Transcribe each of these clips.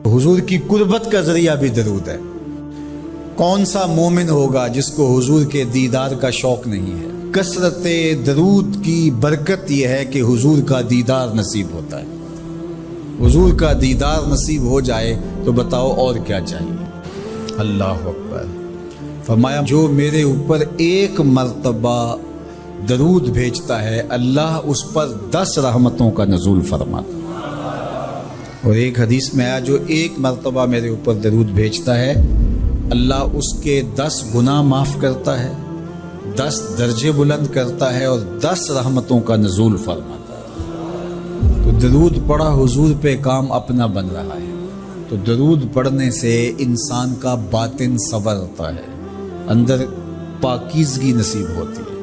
حضور کی قربت کا ذریعہ بھی درود ہے۔ کون سا مومن ہوگا جس کو حضور کے دیدار کا شوق نہیں ہے؟ کثرت درود کی برکت یہ ہے کہ حضور کا دیدار نصیب ہوتا ہے۔ حضور کا دیدار نصیب ہو جائے تو بتاؤ اور کیا چاہیے؟ اللہ اکبر۔ فرمایا جو میرے اوپر ایک مرتبہ درود بھیجتا ہے اللہ اس پر 10 رحمتوں کا نزول فرماتا ہے۔ اور ایک حدیث میں آیا جو ایک مرتبہ میرے اوپر درود بھیجتا ہے اللہ اس کے 10 گناہ معاف کرتا ہے، 10 درجے بلند کرتا ہے اور 10 رحمتوں کا نزول فرماتا ہے۔ تو درود پڑھا حضور پہ کام اپنا بن رہا ہے۔ تو درود پڑھنے سے انسان کا باطن سنورتا ہے، اندر پاکیزگی نصیب ہوتی ہے،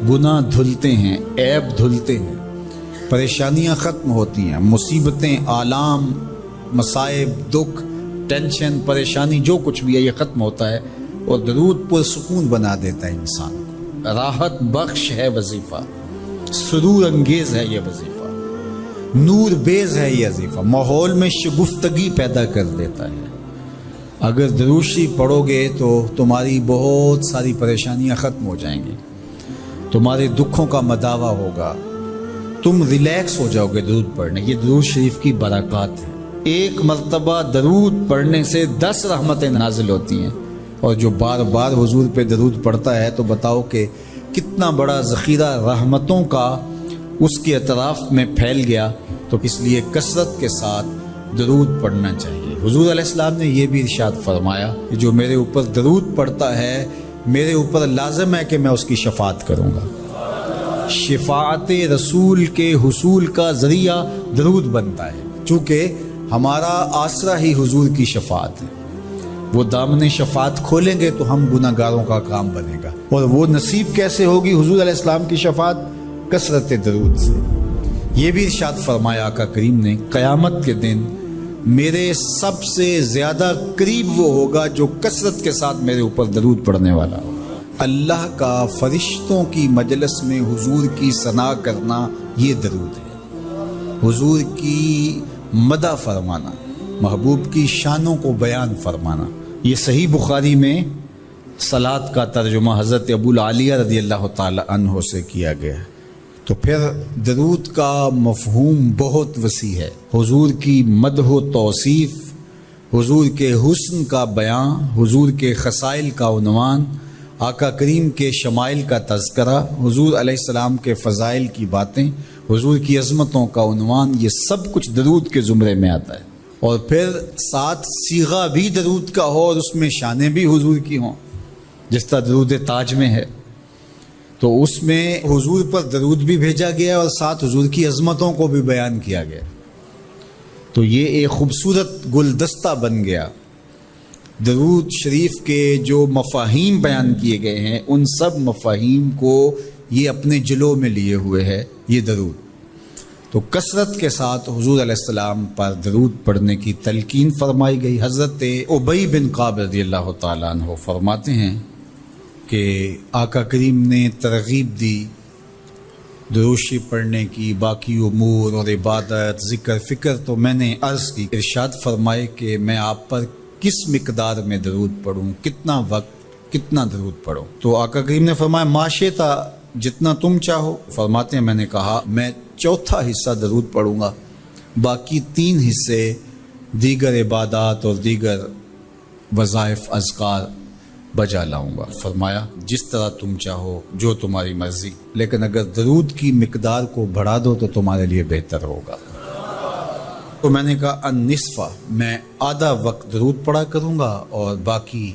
گناہ دھلتے ہیں، عیب دھلتے ہیں، پریشانیاں ختم ہوتی ہیں، مصیبتیں، آلام، مصائب، دکھ، ٹینشن، پریشانی جو کچھ بھی ہے یہ ختم ہوتا ہے اور درود پرسکون بنا دیتا ہے انسان۔ راحت بخش ہے وظیفہ، سرور انگیز ہے یہ وظیفہ، نور بیز ہے یہ وظیفہ، ماحول میں شگفتگی پیدا کر دیتا ہے۔ اگر درود شریف پڑھو گے تو تمہاری بہت ساری پریشانیاں ختم ہو جائیں گی، تمہارے دکھوں کا مداوع ہوگا، تم ریلیکس ہو جاؤ گے درود پڑھنے۔ یہ درود شریف کی برکات ہے۔ ایک مرتبہ درود پڑھنے سے 10 رحمتیں نازل ہوتی ہیں، اور جو بار بار حضور پہ درود پڑھتا ہے تو بتاؤ کہ کتنا بڑا ذخیرہ رحمتوں کا اس کے اطراف میں پھیل گیا۔ تو اس لیے کثرت کے ساتھ درود پڑھنا چاہیے۔ حضور علیہ السلام نے یہ بھی ارشاد فرمایا کہ جو میرے اوپر درود پڑھتا ہے میرے اوپر لازم ہے کہ میں اس کی شفاعت کروں گا۔ شفاعت رسول کے حصول کا ذریعہ درود بنتا ہے، چونکہ ہمارا آسرا ہی حضور کی شفاعت ہے۔ وہ دامن شفاعت کھولیں گے تو ہم گناہ گاروں کا کام بنے گا، اور وہ نصیب کیسے ہوگی حضور علیہ السلام کی شفاعت؟ کثرت درود سے۔ یہ بھی ارشاد فرمایا آقا کریم نے قیامت کے دن میرے سب سے زیادہ قریب وہ ہوگا جو کثرت کے ساتھ میرے اوپر درود پڑھنے والا ہو۔ اللہ کا فرشتوں کی مجلس میں حضور کی ثنا کرنا یہ درود ہے۔ حضور کی مدح فرمانا، محبوب کی شانوں کو بیان فرمانا۔ یہ صحیح بخاری میں صلاۃ کا ترجمہ حضرت ابو العالیہ رضی اللہ تعالی عنہ سے کیا گیا ہے۔ تو پھر درود کا مفہوم بہت وسیع ہے۔ حضور کی مدح و توصیف، حضور کے حسن کا بیان، حضور کے خصائل کا عنوان، آقا کریم کے شمائل کا تذکرہ، حضور علیہ السلام کے فضائل کی باتیں، حضور کی عظمتوں کا عنوان، یہ سب کچھ درود کے زمرے میں آتا ہے۔ اور پھر ساتھ صیغہ بھی درود کا ہو اور اس میں شانیں بھی حضور کی ہوں، جس طرح درود تاج میں ہے، تو اس میں حضور پر درود بھی بھیجا گیا اور ساتھ حضور کی عظمتوں کو بھی بیان کیا گیا۔ تو یہ ایک خوبصورت گلدستہ بن گیا۔ درود شریف کے جو مفاہیم بیان کیے گئے ہیں ان سب مفاہیم کو یہ اپنے جلو میں لیے ہوئے ہے یہ درود۔ تو کثرت کے ساتھ حضور علیہ السلام پر درود پڑھنے کی تلقین فرمائی گئی۔ حضرت ابی بن کعب رضی اللہ تعالیٰ عنہ فرماتے ہیں کہ آقا کریم نے ترغیب دی درود شریف پڑھنے کی، باقی امور اور عبادت، ذکر فکر۔ تو میں نے عرض کی، ارشاد فرمائے کہ میں آپ پر کس مقدار میں درود پڑھوں، کتنا وقت، کتنا درود پڑھوں؟ تو آقا کریم نے فرمایا ماشیتا، جتنا تم چاہو۔ فرماتے ہیں میں نے کہا میں 4تھا حصہ درود پڑھوں گا، باقی 3 حصے دیگر عبادات اور دیگر وظائف اذکار بجا لاؤں گا۔ فرمایا جس طرح تم چاہو، جو تمہاری مرضی، لیکن اگر درود کی مقدار کو بڑھا دو تو تمہارے لیے بہتر ہوگا۔ تو میں نے کہا النصف، میں آدھا وقت درود پڑھا کروں گا اور باقی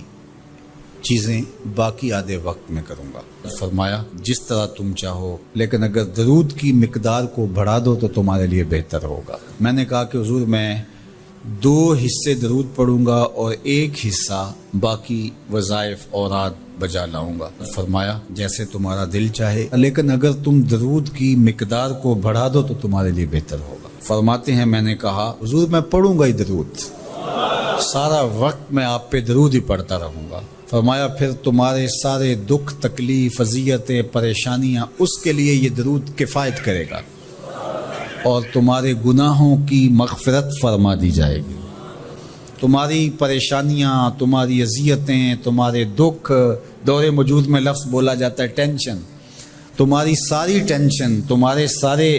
چیزیں باقی آدھے وقت میں کروں گا۔ فرمایا جس طرح تم چاہو، لیکن اگر درود کی مقدار کو بڑھا دو تو تمہارے لیے بہتر ہوگا۔ میں نے کہا کہ حضور میں 2 حصے درود پڑھوں گا اور 1 حصہ باقی وظائف اوراد بجا لاؤں گا۔ فرمایا جیسے تمہارا دل چاہے، لیکن اگر تم درود کی مقدار کو بڑھا دو تو تمہارے لیے بہتر ہوگا۔ فرماتے ہیں میں نے کہا حضور میں پڑھوں گا ہی درود، سارا وقت میں آپ پہ درود ہی پڑھتا رہوں گا۔ فرمایا پھر تمہارے سارے دکھ، تکلیف، اذیتیں، پریشانیاں، اس کے لیے یہ درود کفایت کرے گا اور تمہارے گناہوں کی مغفرت فرما دی جائے گی۔ تمہاری پریشانیاں، تمہاری اذیتیں، تمہارے دکھ، دور موجود میں لفظ بولا جاتا ہے ٹینشن، تمہاری ساری ٹینشن، تمہارے سارے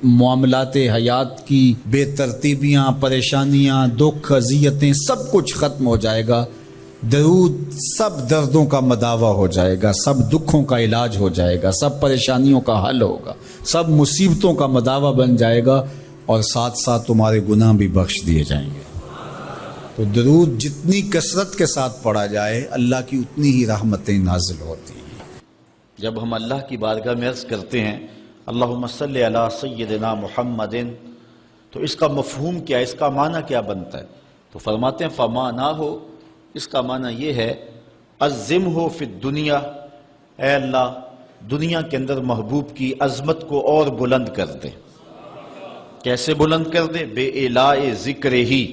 معاملات حیات کی بے ترتیبیاں، پریشانیاں، دکھ، اذیتیں، سب کچھ ختم ہو جائے گا۔ درود سب دردوں کا مداوع ہو جائے گا، سب دکھوں کا علاج ہو جائے گا، سب پریشانیوں کا حل ہوگا، سب مصیبتوں کا مداوع بن جائے گا، اور ساتھ ساتھ تمہارے گناہ بھی بخش دیے جائیں گے۔ تو درود جتنی کثرت کے ساتھ پڑھا جائے اللہ کی اتنی ہی رحمتیں نازل ہوتی ہیں۔ جب ہم اللہ کی بارگاہ میں عرض کرتے ہیں اللہم صلی علی سیدنا محمد، تو اس کا مفہوم کیا ہے، اس کا معنی کیا بنتا ہے؟ تو فرماتے ہیں فمعناہ، اس کا معنی یہ ہے عظمہ فی الدنیا، اے اللہ دنیا کے اندر محبوب کی عظمت کو اور بلند کر دے۔ کیسے بلند کر دے؟ بے اعلاء ذکر ہی،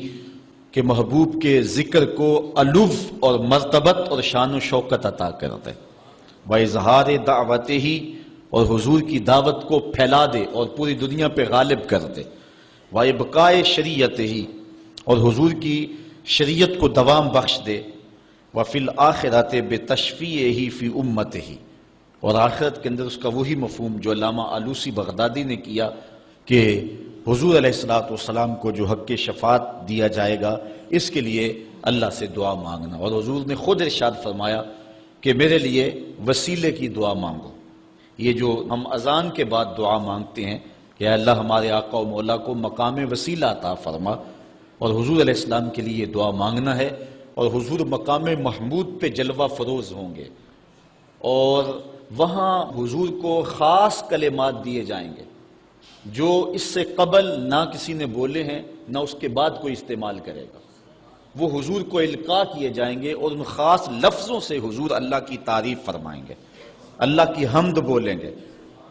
کہ محبوب کے ذکر کو علو اور مرتبت اور شان و شوکت عطا کر دے۔ وَإِظْهَارِ دَعْوَتِهِ، اور حضور کی دعوت کو پھیلا دے اور پوری دنیا پہ غالب کر دے۔ وَإِبْقَاءِ شَرِيعَتِهِ، اور حضور کی شریعت کو دوام بخش دے۔ وَفِي الْآخِرَةِ بِتَشْفِيعِهِ فِي أُمَّتِهِ، اور آخرت کے اندر اس کا وہی مفہوم جو علامہ آلوسی بغدادی نے کیا کہ حضور علیہ السلام کو جو حق شفاعت دیا جائے گا، اس کے لیے اللہ سے دعا مانگنا۔ اور حضور نے خود ارشاد فرمایا کہ میرے لیے وسیلے کی دعا مانگو۔ یہ جو ہم اذان کے بعد دعا مانگتے ہیں کہ اے اللہ ہمارے آقا و مولا کو مقام وسیلہ عطا فرما، اور حضور علیہ السلام کے لیے یہ دعا مانگنا ہے۔ اور حضور مقام محمود پہ جلوہ فروز ہوں گے، اور وہاں حضور کو خاص کلمات دیے جائیں گے جو اس سے قبل نہ کسی نے بولے ہیں، نہ اس کے بعد کوئی استعمال کرے گا۔ وہ حضور کو القاء کیے جائیں گے، اور ان خاص لفظوں سے حضور اللہ کی تعریف فرمائیں گے، اللہ کی حمد بولیں گے،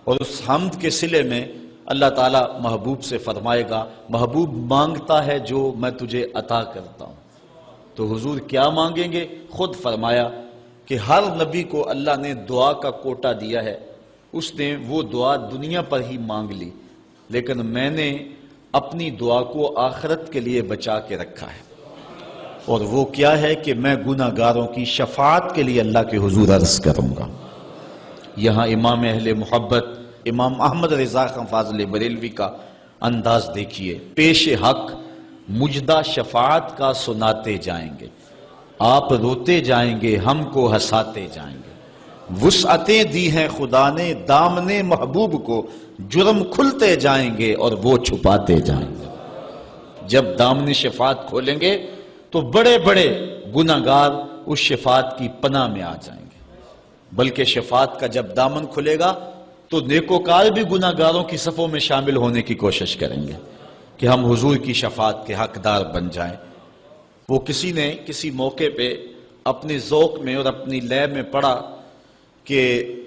اور اس حمد کے صلے میں اللہ تعالیٰ محبوب سے فرمائے گا محبوب مانگتا ہے جو میں تجھے عطا کرتا ہوں۔ تو حضور کیا مانگیں گے؟ خود فرمایا کہ ہر نبی کو اللہ نے دعا کا کوٹا دیا ہے، اس نے وہ دعا دنیا پر ہی مانگ لی، لیکن میں نے اپنی دعا کو آخرت کے لیے بچا کے رکھا ہے، اور وہ کیا ہے کہ میں گناہ گاروں کی شفاعت کے لیے اللہ کے حضور عرض کروں گا۔ یہاں امام اہل محبت امام احمد رضا خان فاضل بریلوی کا انداز دیکھیے، پیش حق مجدہ شفاعت کا سناتے جائیں گے، آپ روتے جائیں گے ہم کو ہنساتے جائیں گے، وسعتیں دی ہیں خدا نے دامن محبوب کو، جرم کھلتے جائیں گے اور وہ چھپاتے جائیں گے۔ جب دامن شفاعت کھولیں گے تو بڑے بڑے گناہ گار اس شفاعت کی پناہ میں آ جائیں گے، بلکہ شفاعت کا جب دامن کھلے گا تو نیکوکار بھی گناہ گاروں کی صفوں میں شامل ہونے کی کوشش کریں گے کہ ہم حضور کی شفاعت کے حقدار بن جائیں۔ وہ کسی نے کسی موقع پہ اپنے ذوق میں اور اپنی لے میں پڑھا کہ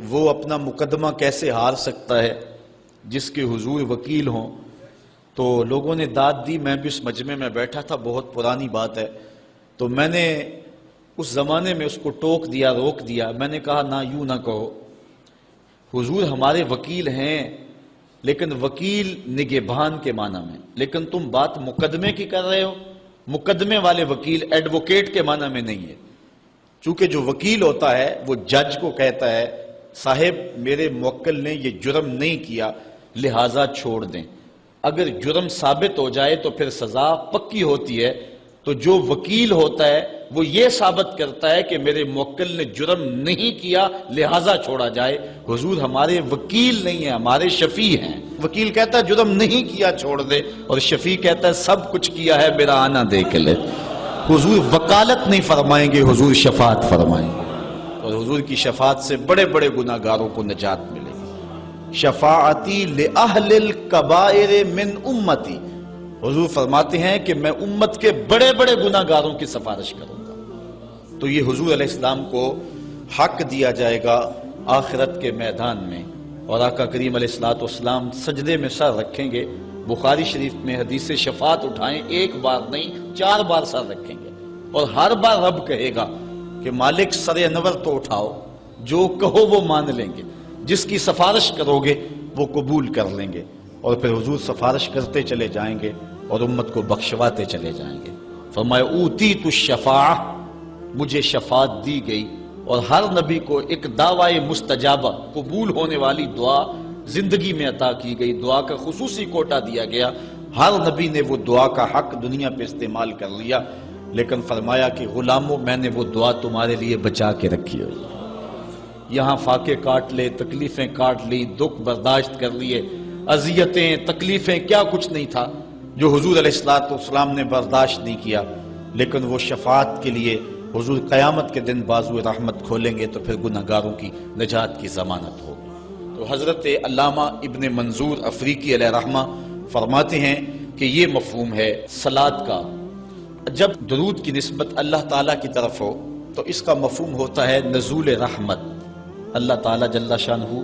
وہ اپنا مقدمہ کیسے ہار سکتا ہے جس کے حضور وکیل ہوں، تو لوگوں نے داد دی، میں بھی اس مجمع میں بیٹھا تھا، بہت پرانی بات ہے، تو میں نے اس زمانے میں اس کو ٹوک دیا، روک دیا، میں نے کہا نہ یوں نہ کہو، حضور ہمارے وکیل ہیں، لیکن وکیل نگہبان کے معنی میں، لیکن تم بات مقدمے کی کر رہے ہو، مقدمے والے وکیل ایڈوکیٹ کے معنی میں نہیں ہے، چونکہ جو وکیل ہوتا ہے وہ جج کو کہتا ہے صاحب میرے موکل نے یہ جرم نہیں کیا لہٰذا چھوڑ دیں، اگر جرم ثابت ہو جائے تو پھر سزا پکی ہوتی ہے، تو جو وکیل ہوتا ہے وہ یہ ثابت کرتا ہے کہ میرے موکل نے جرم نہیں کیا لہٰذا چھوڑا جائے۔ حضور ہمارے وکیل نہیں ہیں، ہمارے شفیع ہیں۔ وکیل کہتا ہے جرم نہیں کیا چھوڑ دے، اور شفیع کہتا ہے سب کچھ کیا ہے میرا آنا دیکھ لے۔ حضور وکالت نہیں فرمائیں گے، حضور شفاعت فرمائیں گے، اور حضور کی شفاعت سے بڑے بڑے گناہ گاروں کو نجات ملے گی۔ شفاعتی لأہل الکبائر من امتی، حضور فرماتے ہیں کہ میں امت کے بڑے بڑے گناہ گاروں کی سفارش کروں گا۔ تو یہ حضور علیہ السلام کو حق دیا جائے گا آخرت کے میدان میں، اور آقا کریم علیہ السلام سجدے میں سر رکھیں گے۔ بخاری شریف میں حدیث شفاعت اٹھائیں، ایک بار نہیں 4 بار سر رکھیں گے، اور ہر بار رب کہے گا کہ مالک سر انور تو اٹھاؤ، جو کہو وہ مان لیں گے، جس کی سفارش کرو گے وہ قبول کر لیں گے، اور پھر حضور سفارش کرتے چلے جائیں گے اور امت کو بخشواتے چلے جائیں گے۔ فرمایا اوتیت الشفاعہ، مجھے شفاعت دی گئی، اور ہر نبی کو ایک دعوی مستجابہ، قبول ہونے والی دعا زندگی میں عطا کی گئی، دعا کا خصوصی کوٹا دیا گیا، ہر نبی نے وہ دعا کا حق دنیا پہ استعمال کر لیا، لیکن فرمایا کہ غلاموں میں نے وہ دعا تمہارے لیے بچا کے رکھی ہوئی، یہاں فاقے کاٹ لے، تکلیفیں کاٹ لی، دکھ برداشت کر لیے، اذیتیں تکلیفیں کیا کچھ نہیں تھا جو حضور علیہ السلام نے برداشت نہیں کیا، لیکن وہ شفاعت کے لیے حضور قیامت کے دن بازو رحمت کھولیں گے تو پھر گناہگاروں کی نجات کی ضمانت ہوگی۔ تو حضرت علامہ ابن منظور افریقی علیہ رحمہ فرماتے ہیں کہ یہ مفہوم ہے صلاۃ کا، جب درود کی نسبت اللہ تعالیٰ کی طرف ہو تو اس کا مفہوم ہوتا ہے نزول رحمت، اللہ تعالیٰ جل شانہ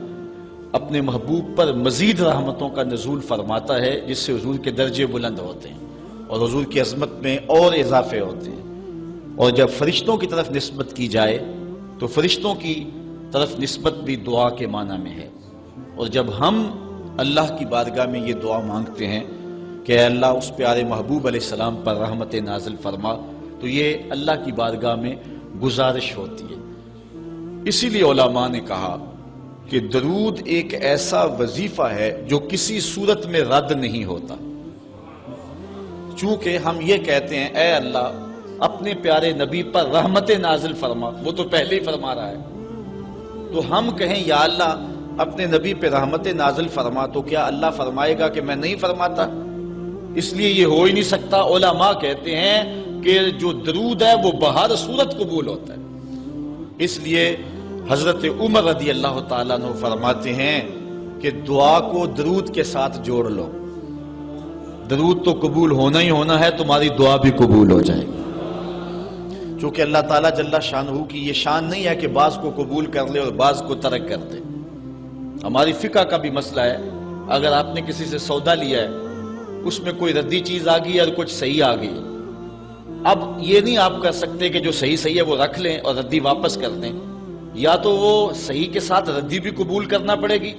اپنے محبوب پر مزید رحمتوں کا نزول فرماتا ہے، جس سے حضور کے درجے بلند ہوتے ہیں اور حضور کی عظمت میں اور اضافے ہوتے ہیں۔ اور جب فرشتوں کی طرف نسبت کی جائے تو فرشتوں کی طرف نسبت بھی دعا کے معنی میں ہے، اور جب ہم اللہ کی بارگاہ میں یہ دعا مانگتے ہیں کہ اے اللہ اس پیارے محبوب علیہ السلام پر رحمت نازل فرما، تو یہ اللہ کی بارگاہ میں گزارش ہوتی ہے۔ اسی لیے علماء نے کہا کہ درود ایک ایسا وظیفہ ہے جو کسی صورت میں رد نہیں ہوتا، چونکہ ہم یہ کہتے ہیں اے اللہ اپنے پیارے نبی پر رحمت نازل فرما، وہ تو پہلے ہی فرما رہا ہے، تو ہم کہیں یا اللہ اپنے نبی پہ رحمت نازل فرما، تو کیا اللہ فرمائے گا کہ میں نہیں فرماتا؟ اس لیے یہ ہو ہی نہیں سکتا۔ علماء کہتے ہیں کہ جو درود ہے وہ بہر صورت قبول ہوتا ہے، اس لیے حضرت عمر رضی اللہ تعالیٰ عنہ فرماتے ہیں کہ دعا کو درود کے ساتھ جوڑ لو، درود تو قبول ہونا ہی ہونا ہے، تمہاری دعا بھی قبول ہو جائے گی، چونکہ اللہ تعالیٰ جل شانہ کی یہ شان نہیں ہے کہ بعض کو قبول کر لے اور بعض کو ترک کر دے۔ ہماری فقہ کا بھی مسئلہ ہے، اگر آپ نے کسی سے سودا لیا ہے، اس میں کوئی ردی چیز آ گئی اور کچھ صحیح آ گئی، اب یہ نہیں آپ کر سکتے کہ جو صحیح ہے وہ رکھ لیں اور ردی واپس کر دیں، یا تو وہ صحیح کے ساتھ ردی بھی قبول کرنا پڑے گی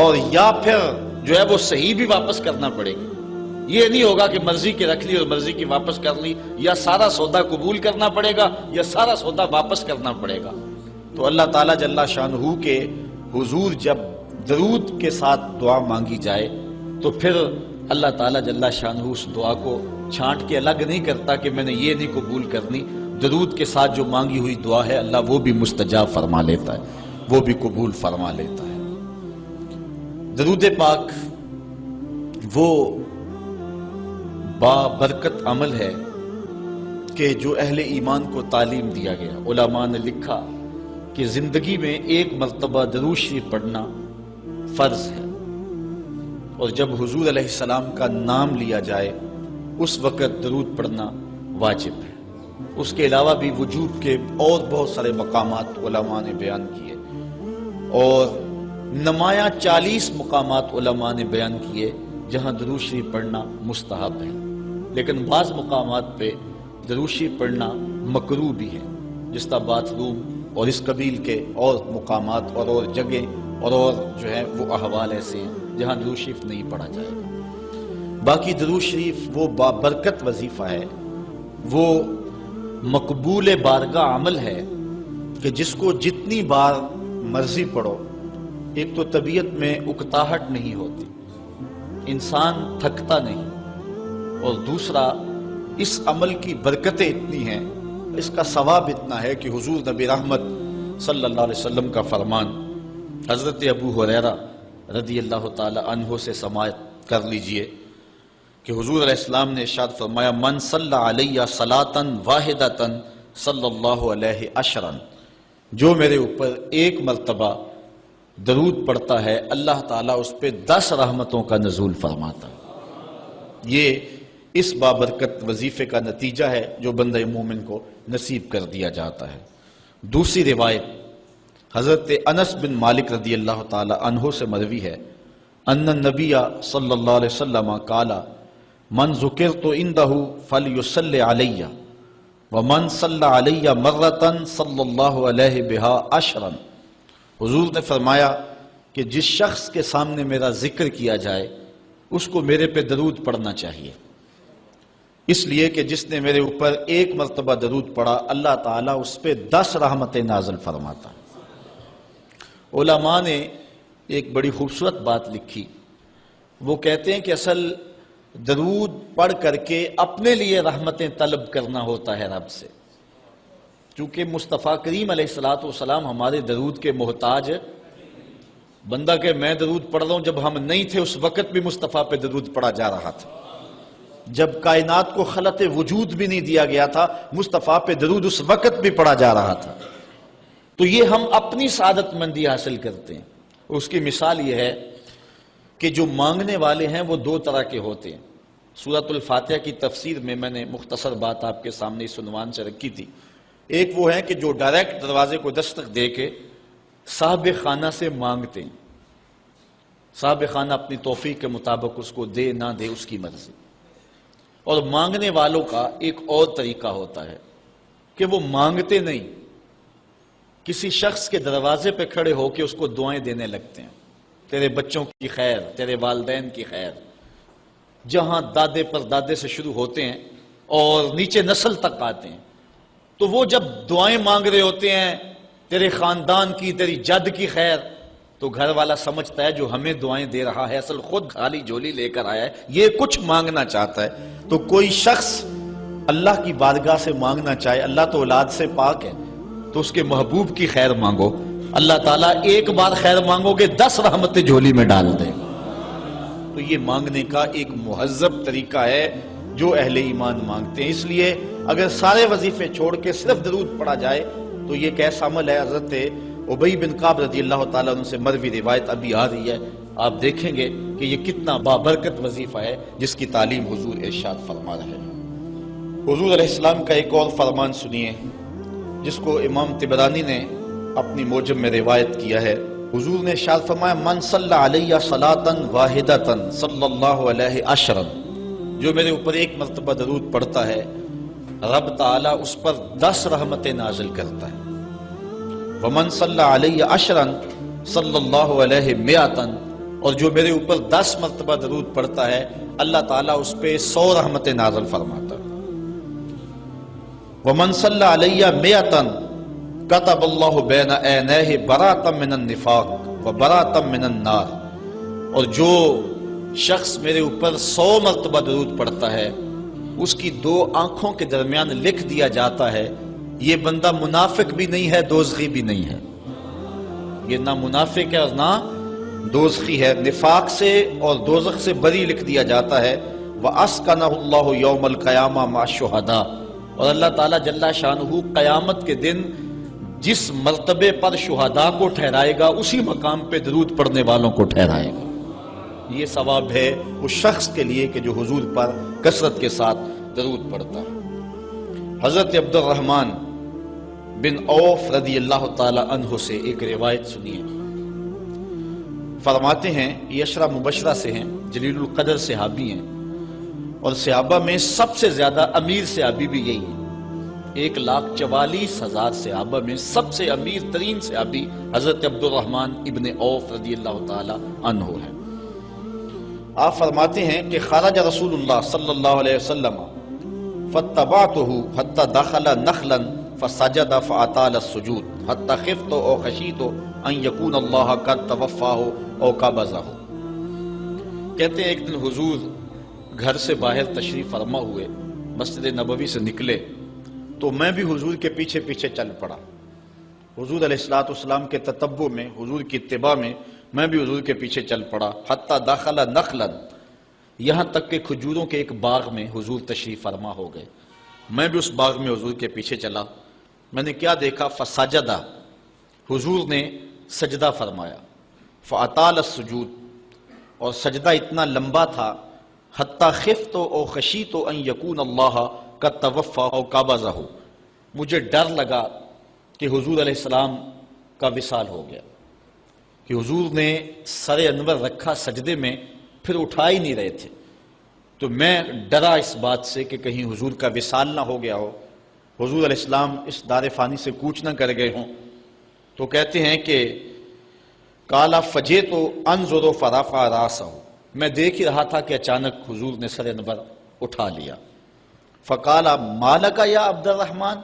اور یا پھر جو ہے وہ صحیح بھی واپس کرنا پڑے گی۔ یہ نہیں ہوگا کہ مرضی کی رکھ لی اور مرضی کی واپس کر لی، یا سارا سودا قبول کرنا پڑے گا یا سارا سودا واپس کرنا پڑے گا۔ تو اللہ تعالیٰ جل شانہ کے حضور جب درود کے ساتھ دعا مانگی جائے تو پھر اللہ تعالیٰ جل شانہ اس دعا کو چھانٹ کے الگ نہیں کرتا کہ میں نے یہ نہیں قبول کرنی، درود کے ساتھ جو مانگی ہوئی دعا ہے اللہ وہ بھی مستجاب فرما لیتا ہے، وہ بھی قبول فرما لیتا ہے۔ درود پاک وہ بابرکت عمل ہے کہ جو اہل ایمان کو تعلیم دیا گیا۔ علماء نے لکھا کہ زندگی میں ایک مرتبہ درود شریف پڑھنا فرض ہے، اور جب حضور علیہ السلام کا نام لیا جائے اس وقت درود پڑھنا واجب ہے۔ اس کے علاوہ بھی وجوب کے اور بہت سارے مقامات علماء نے بیان کیے، اور نمایاں 40 مقامات علماء نے بیان کیے جہاں درود شریف پڑھنا مستحب ہے، لیکن بعض مقامات پہ درود شریف پڑھنا مکروہ بھی ہے، جس طرح باتھ روم اور اس قبیل کے اور مقامات اور جگہ اور جو ہے وہ احوال ایسے ہیں جہاں درود شریف نہیں پڑھا جائے گا۔ باقی درود شریف وہ بابرکت وظیفہ ہے، وہ مقبول بارگاہ عمل ہے کہ جس کو جتنی بار مرضی پڑھو، ایک تو طبیعت میں اکتاہٹ نہیں ہوتی، انسان تھکتا نہیں، اور دوسرا اس عمل کی برکتیں اتنی ہیں، اس کا ثواب اتنا ہے کہ حضور نبی رحمت صلی اللہ علیہ وسلم کا فرمان حضرت ابو ہریرہ رضی اللہ تعالی عنہ سے سماعت کر لیجئے کہ حضور علیہ السلام نے ارشاد فرمایا من صلی علیہ صلاۃ واحدۃ صلی اللہ علیہ عشرا، جو میرے اوپر ایک مرتبہ درود پڑھتا ہے اللہ تعالیٰ اس پہ 10 رحمتوں کا نزول فرماتا ہے۔ یہ اس بابرکت وظیفے کا نتیجہ ہے جو بندہ مومن کو نصیب کر دیا جاتا ہے۔ دوسری روایت حضرت انس بن مالک رضی اللہ تعالی عنہ سے مروی ہے ان النبی صلی اللہ علیہ وسلم قال من ذکرت عنده فلیصلی علی ومن صلی علی مرۃ صلی اللہ علیہ بها عشرا۔ حضور نے فرمایا کہ جس شخص کے سامنے میرا ذکر کیا جائے اس کو میرے پہ درود پڑھنا چاہیے، اس لیے کہ جس نے میرے اوپر ایک مرتبہ درود پڑھا اللہ تعالیٰ اس پہ 10 رحمتیں نازل فرماتا۔ علماء نے ایک بڑی خوبصورت بات لکھی، وہ کہتے ہیں کہ اصل درود پڑھ کر کے اپنے لیے رحمتیں طلب کرنا ہوتا ہے رب سے، چونکہ مصطفیٰ کریم علیہ الصلوۃ والسلام ہمارے درود کے محتاج بندہ کہ میں درود پڑھ رہا ہوں، جب ہم نہیں تھے اس وقت بھی مصطفیٰ پہ درود پڑھا جا رہا تھا، جب کائنات کو خلق وجود بھی نہیں دیا گیا تھا مصطفیٰ پہ درود اس وقت بھی پڑھا جا رہا تھا۔ تو یہ ہم اپنی سعادت مندی حاصل کرتے ہیں۔ اس کی مثال یہ ہے کہ جو مانگنے والے ہیں وہ 2 طرح کے ہوتے ہیں۔ سورۃ الفاتحہ کی تفسیر میں میں نے مختصر بات آپ کے سامنے اس عنوان سے رکھی تھی۔ ایک وہ ہے کہ جو ڈائریکٹ دروازے کو دستک دے کے صاحب خانہ سے مانگتے ہیں، صاحب خانہ اپنی توفیق کے مطابق اس کو دے نہ دے اس کی مرضی۔ اور مانگنے والوں کا ایک اور طریقہ ہوتا ہے کہ وہ مانگتے نہیں، کسی شخص کے دروازے پہ کھڑے ہو کے اس کو دعائیں دینے لگتے ہیں، تیرے بچوں کی خیر، تیرے والدین کی خیر، جہاں دادے پر دادے سے شروع ہوتے ہیں اور نیچے نسل تک آتے ہیں۔ تو وہ جب دعائیں مانگ رہے ہوتے ہیں تیرے خاندان کی، تیری جد کی خیر، تو گھر والا سمجھتا ہے جو ہمیں دعائیں دے رہا ہے اصل خود خالی جھولی لے کر آیا ہے، یہ کچھ مانگنا چاہتا ہے۔ تو کوئی شخص اللہ کی بارگاہ سے مانگنا چاہے، اللہ تو اولاد سے پاک ہے، تو اس کے محبوب کی خیر مانگو، اللہ تعالیٰ ایک بار خیر مانگو گے 10 رحمتیں جھولی میں ڈال دے۔ تو یہ مانگنے کا ایک مہذب طریقہ ہے جو اہل ایمان مانگتے ہیں۔ اس لیے اگر سارے وظیفے چھوڑ کے صرف درود پڑھا جائے تو یہ کیسا عمل ہے۔ حضرت ابی بن کعب رضی اللہ تعالیٰ عنہ سے مروی روایت ابھی آ رہی ہے، آپ دیکھیں گے کہ یہ کتنا بابرکت وظیفہ ہے جس کی تعلیم حضور ارشاد فرما رہے ہیں۔ حضور علیہ السلام کا ایک اور فرمان سنیے جس کو امام طبرانی نے اپنی موجم میں روایت کیا ہے۔ حضور نے ارشاد فرمایا من صلی علیہ صلاۃ واحدۃ صلی اللہ علیہ عشرا، جو میرے اوپر ایک مرتبہ درود پڑھتا ہے رب تعالیٰ اس پر 10 رحمتیں نازل کرتا ہے۔ ومن صلی علیہ عشرا صلی اللہ علیہ مئۃ، اور جو میرے اوپر 10 مرتبہ درود پڑھتا ہے اللہ تعالیٰ اس پہ 100 رحمتیں نازل فرماتا ہے۔ ومن صلی علیہ مئۃ کتب اللہ بین عینیہ براۃ من النفاق وبراۃ من النار، اور جو شخص میرے اوپر 100 مرتبہ درود پڑھتا ہے اس کی 2 آنکھوں کے درمیان لکھ دیا جاتا ہے یہ بندہ منافق بھی نہیں ہے دوزخی بھی نہیں ہے، یہ نہ منافق ہے اور نہ دوزخی ہے، نفاق سے اور دوزخ سے بری لکھ دیا جاتا ہے۔ وَأَسْكَنَهُ اللَّهُ يَوْمَ الْقِيَامَةِ مَعَ الشُّهَدَاءِ، اور اللہ تعالیٰ جل شانہ قیامت کے دن جس مرتبے پر شہداء کو ٹھہرائے گا اسی مقام پہ درود پڑھنے والوں کو ٹھہرائے گا۔ یہ ثواب ہے اس شخص کے لیے کہ جو حضور پر کثرت کے ساتھ درود پڑھتا ہے۔ حضرت عبد الرحمن بن عوف رضی اللہ تعالی عنہ سے ایک روایت سنیے، فرماتے ہیں یہ عشرہ مبشرہ سے ہیں، جلیل القدر صحابی ہیں، اور صحابہ میں سب سے زیادہ امیر صحابی بھی یہی ہے۔ 1,44,000 صحابہ میں سب سے امیر ترین صحابی حضرت عبد الرحمن ابن عوف رضی اللہ تعالی عنہ ہیں۔ آپ فرماتے ہیں کہ خرج رسول اللہ صلی اللہ علیہ وسلم فاتبعته حتى دخل نخلا فسجد فاطال السجود حتى خفت او خشیت ان يكون الله قد توفاه او قبضه۔ کہتے ہیں ایک دن حضور گھر سے باہر تشریف فرما ہوئے، مسجد نبوی سے نکلے تو میں بھی حضور کے پیچھے پیچھے چل پڑا۔ حضور علیہ الصلوۃ والسلام کے تتبع میں، حضور کی اتباع میں میں بھی حضور کے پیچھے چل پڑا۔ حتی داخل نخلا، یہاں تک کہ کھجوروں کے ایک باغ میں حضور تشریف فرما ہو گئے، میں بھی اس باغ میں حضور کے پیچھے چلا۔ میں نے کیا دیکھا؟ فسجدہ، حضور نے سجدہ فرمایا، فاطال السجود، اور سجدہ اتنا لمبا تھا، حتی خفت او خشیت ان یکون اللہ قد توفی او قبضہ، مجھے ڈر لگا کہ حضور علیہ السلام کا وصال ہو گیا، کہ حضور نے سر انور رکھا سجدے میں پھر اٹھا ہی نہیں رہے تھے، تو میں ڈرا اس بات سے کہ کہیں حضور کا وصال نہ ہو گیا ہو، حضور علیہ السلام اس دار فانی سے کوچ نہ کر گئے ہوں۔ تو کہتے ہیں کہ کالا فجیت انظر فرفع راسہ، میں دیکھ ہی رہا تھا کہ اچانک حضور نے سر انور اٹھا لیا۔ فقال مالک یا عبد الرحمن،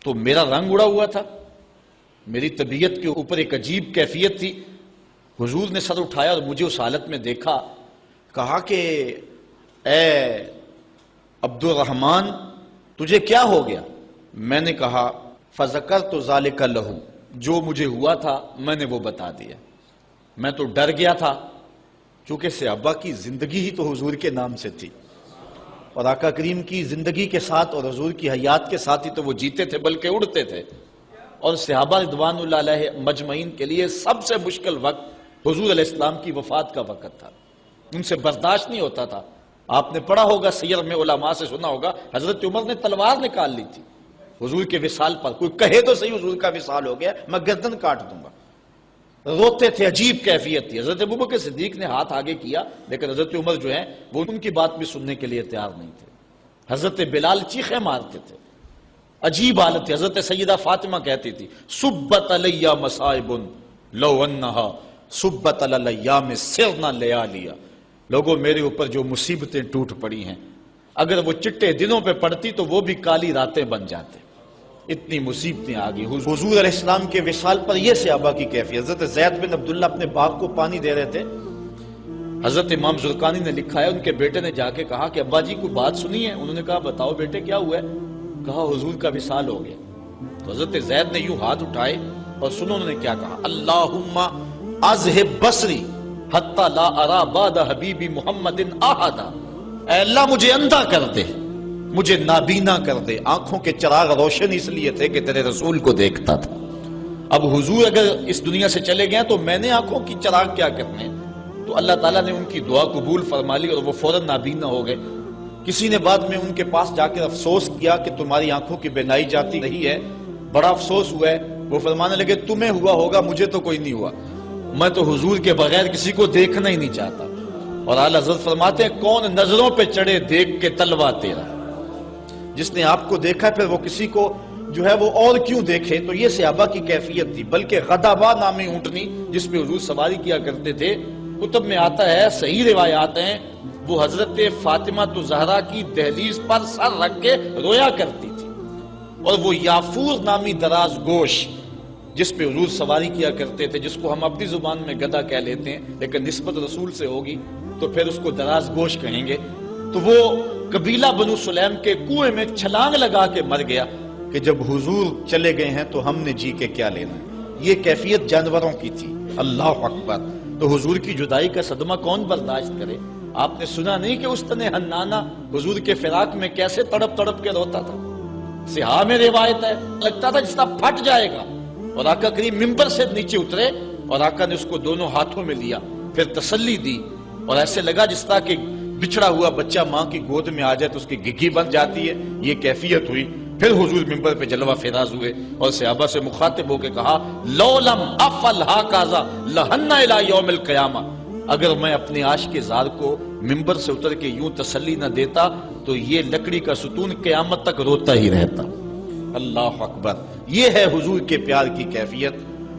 تو میرا رنگ اڑا ہوا تھا، میری طبیعت کے اوپر ایک عجیب کیفیت تھی. حضور نے سر اٹھایا اور مجھے اس حالت میں دیکھا، کہا کہ اے عبد الرحمن تجھے کیا ہو گیا؟ میں نے کہا فذکرت ذالک لہ، جو مجھے ہوا تھا میں نے وہ بتا دیا. میں تو ڈر گیا تھا، چونکہ صحابہ کی زندگی ہی تو حضور کے نام سے تھی، اور آقا کریم کی زندگی کے ساتھ اور حضور کی حیات کے ساتھ ہی تو وہ جیتے تھے بلکہ اڑتے تھے. اور صحابہ رضوان اللہ علیہ مجمعین کے لیے سب سے مشکل وقت حضور علیہ السلام کی وفات کا وقت تھا. ان سے برداشت نہیں ہوتا تھا. آپ نے پڑھا ہوگا سیر میں، علماء سے سنا ہوگا، حضرت عمر نے تلوار نکال لی تھی حضور کے وصال پر. کوئی کہے تو صحیح حضور کا وصال ہو گیا، میں گردن کاٹ دوں گا. روتے تھے، عجیب کیفیت تھی. حضرت ابوبکر صدیق نے ہاتھ آگے کیا، لیکن حضرت عمر جو ہیں وہ ان کی بات بھی سننے کے لیے تیار نہیں تھے. حضرت بلال چیخیں مارتے تھے، عجیب حالت تھی. حضرت سیدہ فاطمہ کہتی تھی سبت علی مصائب لو انہا سبت علی الایام سرنا لیالیا، لوگوں میرے اوپر جو مصیبتیں ٹوٹ پڑی ہیں، اگر وہ چٹے دنوں پہ پڑتی تو وہ بھی کالی راتیں بن جاتے. اتنی مصیبتیں آ گئی. حضور علیہ السلام کے وصال پر یہ صحابہ کی کیفیت. حضرت زید بن عبداللہ اپنے باغ کو پانی دے رہے تھے. حضرت امام زرقانی نے لکھا ہے ان کے بیٹے نے جا کے کہا کہ ابا جی کوئی بات سنی ہے؟ انہوں نے کہا بتاؤ بیٹے کیا ہوا ہے؟ کہا حضور کا وصال ہو گیا. تو حضرت زید نے یوں ہاتھ اٹھائے اور سنو انہوں نے کیا کہا، اللہم اذہب بصری حتی لا ارا بعد حبیبی محمد احدا، اے اللہ مجھے اندھا کر دے، مجھے نابینا کر دے. آنکھوں کے چراغ روشن اس لیے تھے کہ تیرے رسول کو دیکھتا تھا. اب حضور اگر اس دنیا سے چلے گئے تو میں نے آنکھوں کی چراغ کیا کرنے؟ تو اللہ تعالیٰ نے ان کی دعا قبول فرما لی اور وہ فوراً نابینا ہو گئے. کسی نے بعد میں ان کے پاس جا کر افسوس کیا کہ تمہاری آنکھوں کی بینائی جاتی رہی ہے، بڑا افسوس ہوا ہے. وہ فرمانے لگے تمہیں ہوا ہوگا، مجھے تو کوئی نہیں ہوا، میں تو حضور کے بغیر کسی کو دیکھنا ہی نہیں چاہتا. اور اعلیٰ حضرت فرماتے ہیں کون نظروں پہ چڑھے دیکھ کے تلوا تیرا، جس نے آپ کو دیکھا پھر وہ کسی کو جو ہے وہ اور کیوں دیکھے. تو یہ صحابہ کی کیفیت تھی. بلکہ غدابہ نامی اونٹنی جس پہ حضور سواری کیا کرتے تھے، کتب میں آتا ہے، صحیح روایات ہیں، وہ حضرت فاطمہ الزہرا کی دہلیز پر سر رکھ کے رویا کرتی تھی. اور وہ یافور نامی دراز گوش جس پہ حضور سواری کیا کرتے تھے، جس کو ہم اپنی زبان میں گدھا کہہ لیتے ہیں لیکن نسبت رسول سے ہوگی تو پھر اس کو دراز گوش کہیں گے، تو وہ قبیلہ بنو سلیم کے کنویں میں چھلانگ لگا کے مر گیا کہ جب حضور چلے گئے ہیں تو ہم نے جی کے کیا لینا. یہ کیفیت جانوروں کی تھی. اللہ اکبر. تو حضور کی جدائی کا صدمہ کون برداشت کرے؟ آپ نے سنا نہیں کہ اس طرح حنانہ حضور کے فراق میں کیسے تڑپ تڑپ کے روتا تھا؟ صحاح میں روایت ہے، لگتا تھا جس طرح پھٹ جائے گا. اور آقا کریم ممبر سے نیچے اترے اور آقا نے اس کو دونوں ہاتھوں میں لیا، پھر تسلی دی، اور ایسے لگا جس طرح کہ بچھڑا ہوا بچہ ماں کی گود میں آ جائے تو اس کی گگی بن جاتی ہے. یہ کیفیت ہوئی. پھر حضور منبر پہ جلوہ فراز ہوئے اور صحابہ سے مخاطب ہو کے کہا لو لم افعل ھکذا لھن الی یوم القیامہ، اگر میں اپنے عاشق زار کو منبر سے اتر کے یوں تسلی نہ دیتا تو یہ لکڑی کا ستون قیامت تک روتا ہی رہتا. اللہ اکبر. یہ ہے حضور کے پیار کی کیفیت.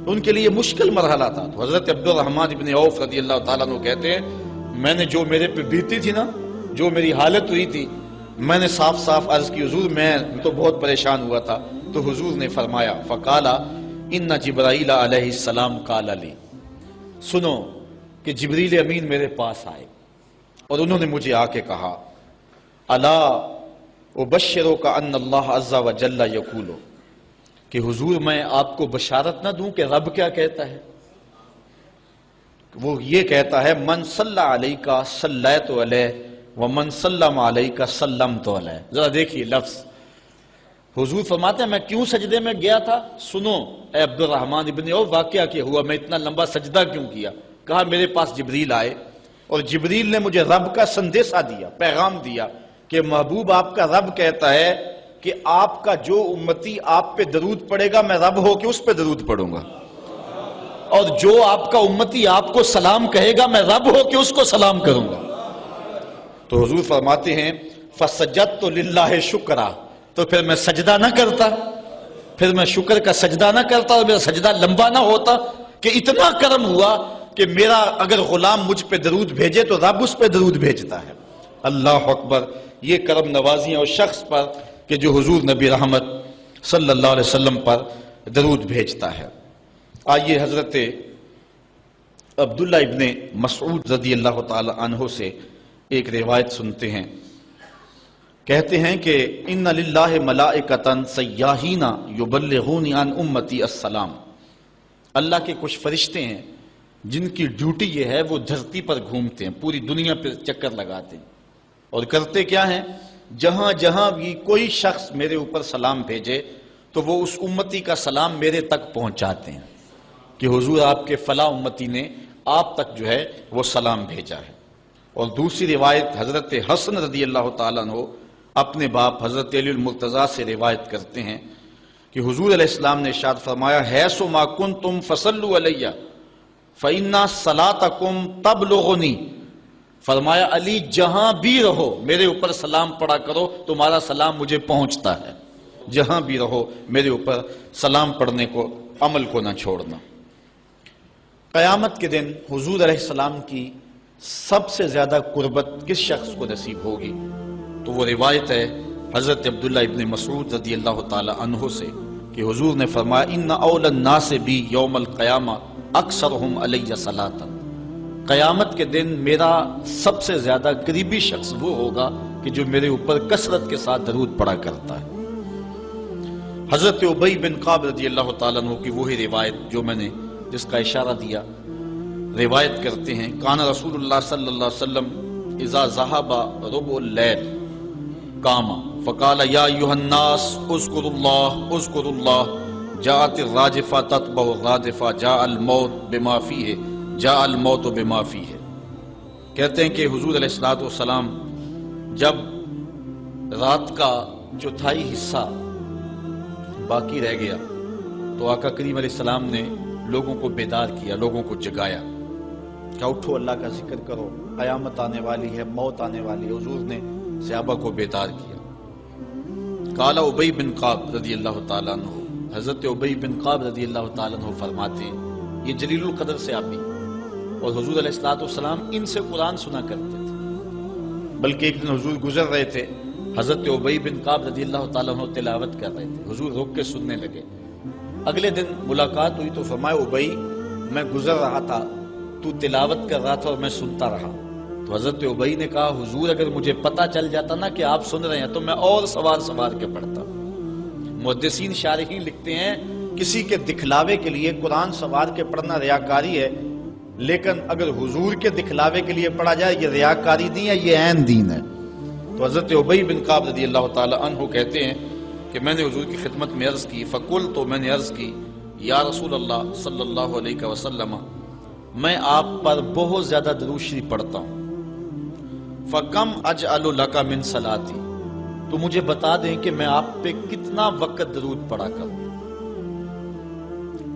ان کے لیے مشکل مرحلہ تھا. تو حضرت عبد الرحمن ابن عوف رضی اللہ تعالیٰ عنہ کہتے ہیں میں نے جو میرے پہ بیتی تھی نا، جو میری حالت ہوئی تھی، میں نے صاف صاف عرض کی حضور میں تو بہت پریشان ہوا تھا. تو حضور نے فرمایا فقالا ان جبرائیل علیہ السلام قال لی، سنو کہ جبریل امین میرے پاس آئے اور انہوں نے مجھے آ کے کہا الا ابشروک ان اللہ عز وجل یقول، کہ حضور میں آپ کو بشارت نہ دوں کہ رب کیا کہتا ہے؟ وہ یہ کہتا ہے من صلی علیک صلیت علیہ ومن سلم علیک سلمت علیہ. ذرا دیکھیے لفظ. حضور فرماتے ہیں میں کیوں سجدے میں گیا تھا؟ سنو اے عبد الرحمن ابن عوف واقعہ کیا ہوا، میں اتنا لمبا سجدہ کیوں کیا؟ کہا میرے پاس جبریل آئے اور جبریل نے مجھے رب کا سندیسہ دیا، پیغام دیا کہ محبوب آپ کا رب کہتا ہے کہ آپ کا جو امتی آپ پہ درود پڑے گا میں رب ہو کے اس پہ درود پڑھوں گا، اور جو آپ کا امتی آپ کو سلام کہے گا میں رب ہو کے اس کو سلام کروں گا. تو حضور فرماتے ہیں فسجدت للہ شکرا، تو پھر میں سجدہ نہ کرتا، پھر میں شکر کا سجدہ نہ کرتا اور میرا سجدہ لمبا نہ ہوتا کہ اتنا کرم ہوا کہ میرا اگر غلام مجھ پہ درود بھیجے تو رب اس پہ درود بھیجتا ہے. اللہ اکبر، یہ کرم نوازیاں اس شخص پر کہ جو حضور نبی رحمت صلی اللہ علیہ وسلم پر درود بھیجتا ہے۔ آئیے حضرت عبداللہ ابن مسعود رضی اللہ تعالی عنہ سے ایک روایت سنتے ہیں۔ کہتے ہیں کہ ان للہ ملائکۃ سیاحین یبلغون عن امتی السلام، اللہ کے کچھ فرشتے ہیں جن کی ڈیوٹی یہ ہے وہ دھرتی پر گھومتے ہیں، پوری دنیا پہ چکر لگاتے ہیں، اور کرتے کیا ہیں؟ جہاں جہاں بھی کوئی شخص میرے اوپر سلام بھیجے تو وہ اس امتی کا سلام میرے تک پہنچاتے ہیں کہ حضور آپ کے فلاں امتی نے آپ تک جو ہے وہ سلام بھیجا ہے۔ اور دوسری روایت حضرت حسن رضی اللہ تعالیٰ عنہ اپنے باپ حضرت علی المرتضیٰ سے روایت کرتے ہیں کہ حضور علیہ السلام نے ارشاد فرمایا، حیث ما کنتم فصلوا علیہ فإن صلاتکم تبلغنی، فرمایا علی جہاں بھی رہو میرے اوپر سلام پڑھا کرو، تمہارا سلام مجھے پہنچتا ہے، جہاں بھی رہو میرے اوپر سلام پڑھنے کو، عمل کو نہ چھوڑنا۔ قیامت کے دن حضور علیہ السلام کی سب سے زیادہ قربت کس شخص کو نصیب ہوگی؟ تو وہ روایت ہے حضرت عبداللہ ابن مسعود رضی اللہ تعالی عنہ سے کہ حضور نے فرمایا، ان اول الناس بی یوم القیامہ اکثرہم علی صلاۃ، قیامت کے دن میرا سب سے زیادہ قریبی شخص وہ ہوگا کہ جو میرے اوپر کثرت کے ساتھ درود پڑھا کرتا ہے۔ حضرت ابی بن کعب رضی اللہ تعالیٰ عنہ کی وہی روایت جو میں نے جس کا اشارہ دیا، روایت کرتے ہیں، کان رسول اللہ صلی اللہ علیہ وسلم اذا ذهب ربع اللیل قام فقال یا ایھا الناس اذکروا اللہ جاءت الراجفہ تتبع الرادفہ جاء الموت بما فیہ جاء الموت بما فیہ۔ کہتے ہیں کہ حضور علیہ الصلوۃ والسلام جب رات کا چوتھائی حصہ باقی رہ گیا تو آقا کریم علیہ السلام نے لوگوں کو بیدار کیا، لوگوں کو جگایا کہ اٹھو اللہ کا ذکر کرو، قیامت آنے والی ہے، موت آنے والی ہے۔ حضور نے صحابہ کو بیدار کیا۔ قال ابی بن کعب رضی اللہ تعالیٰ عنہ، حضرت ابی بن کعب رضی اللہ تعالیٰ عنہ فرماتے ہیں، یہ جلیل القدر صحابی اور حضور علیہ الصلوۃ والسلام ان سے قرآن سنا کرتے تھے، بلکہ ایک دن حضور گزر رہے تھے، حضرت ابی بن کعب رضی اللہ تعالیٰ عنہ تلاوت کر رہے تھے، حضور رک کے سننے لگے۔ اگلے دن ملاقات ہوئی تو فرمایا، ابی میں گزر رہا تھا، تو تلاوت کر رہا تھا اور میں سنتا رہا۔ تو حضرت ابی نے کہا، حضور اگر مجھے پتہ چل جاتا نا کہ آپ سن رہے ہیں تو میں اور سوار کے پڑھتا۔ محدثین شارحین لکھتے ہیں، کسی کے دکھلاوے کے لیے قرآن سوار کے پڑھنا ریاکاری ہے، لیکن اگر حضور کے دکھلاوے کے لیے پڑھا جائے یہ ریاکاری نہیں ہے، یہ عین دین ہے۔ تو حضرت ابی بن کعب رضی اللہ تعالی عنہ کہتے ہیں کہ میں نے حضور کی خدمت میں عرض کی، فقلت، تو میں نے عرض کی، یا رسول اللہ صلی اللہ علیہ وسلم، میں آپ پر بہت زیادہ درود شریف پڑھتا ہوں، فکم اجعل لک من صلاتی، تو مجھے بتا دیں کہ میں آپ پہ کتنا وقت درود پڑھا کروں۔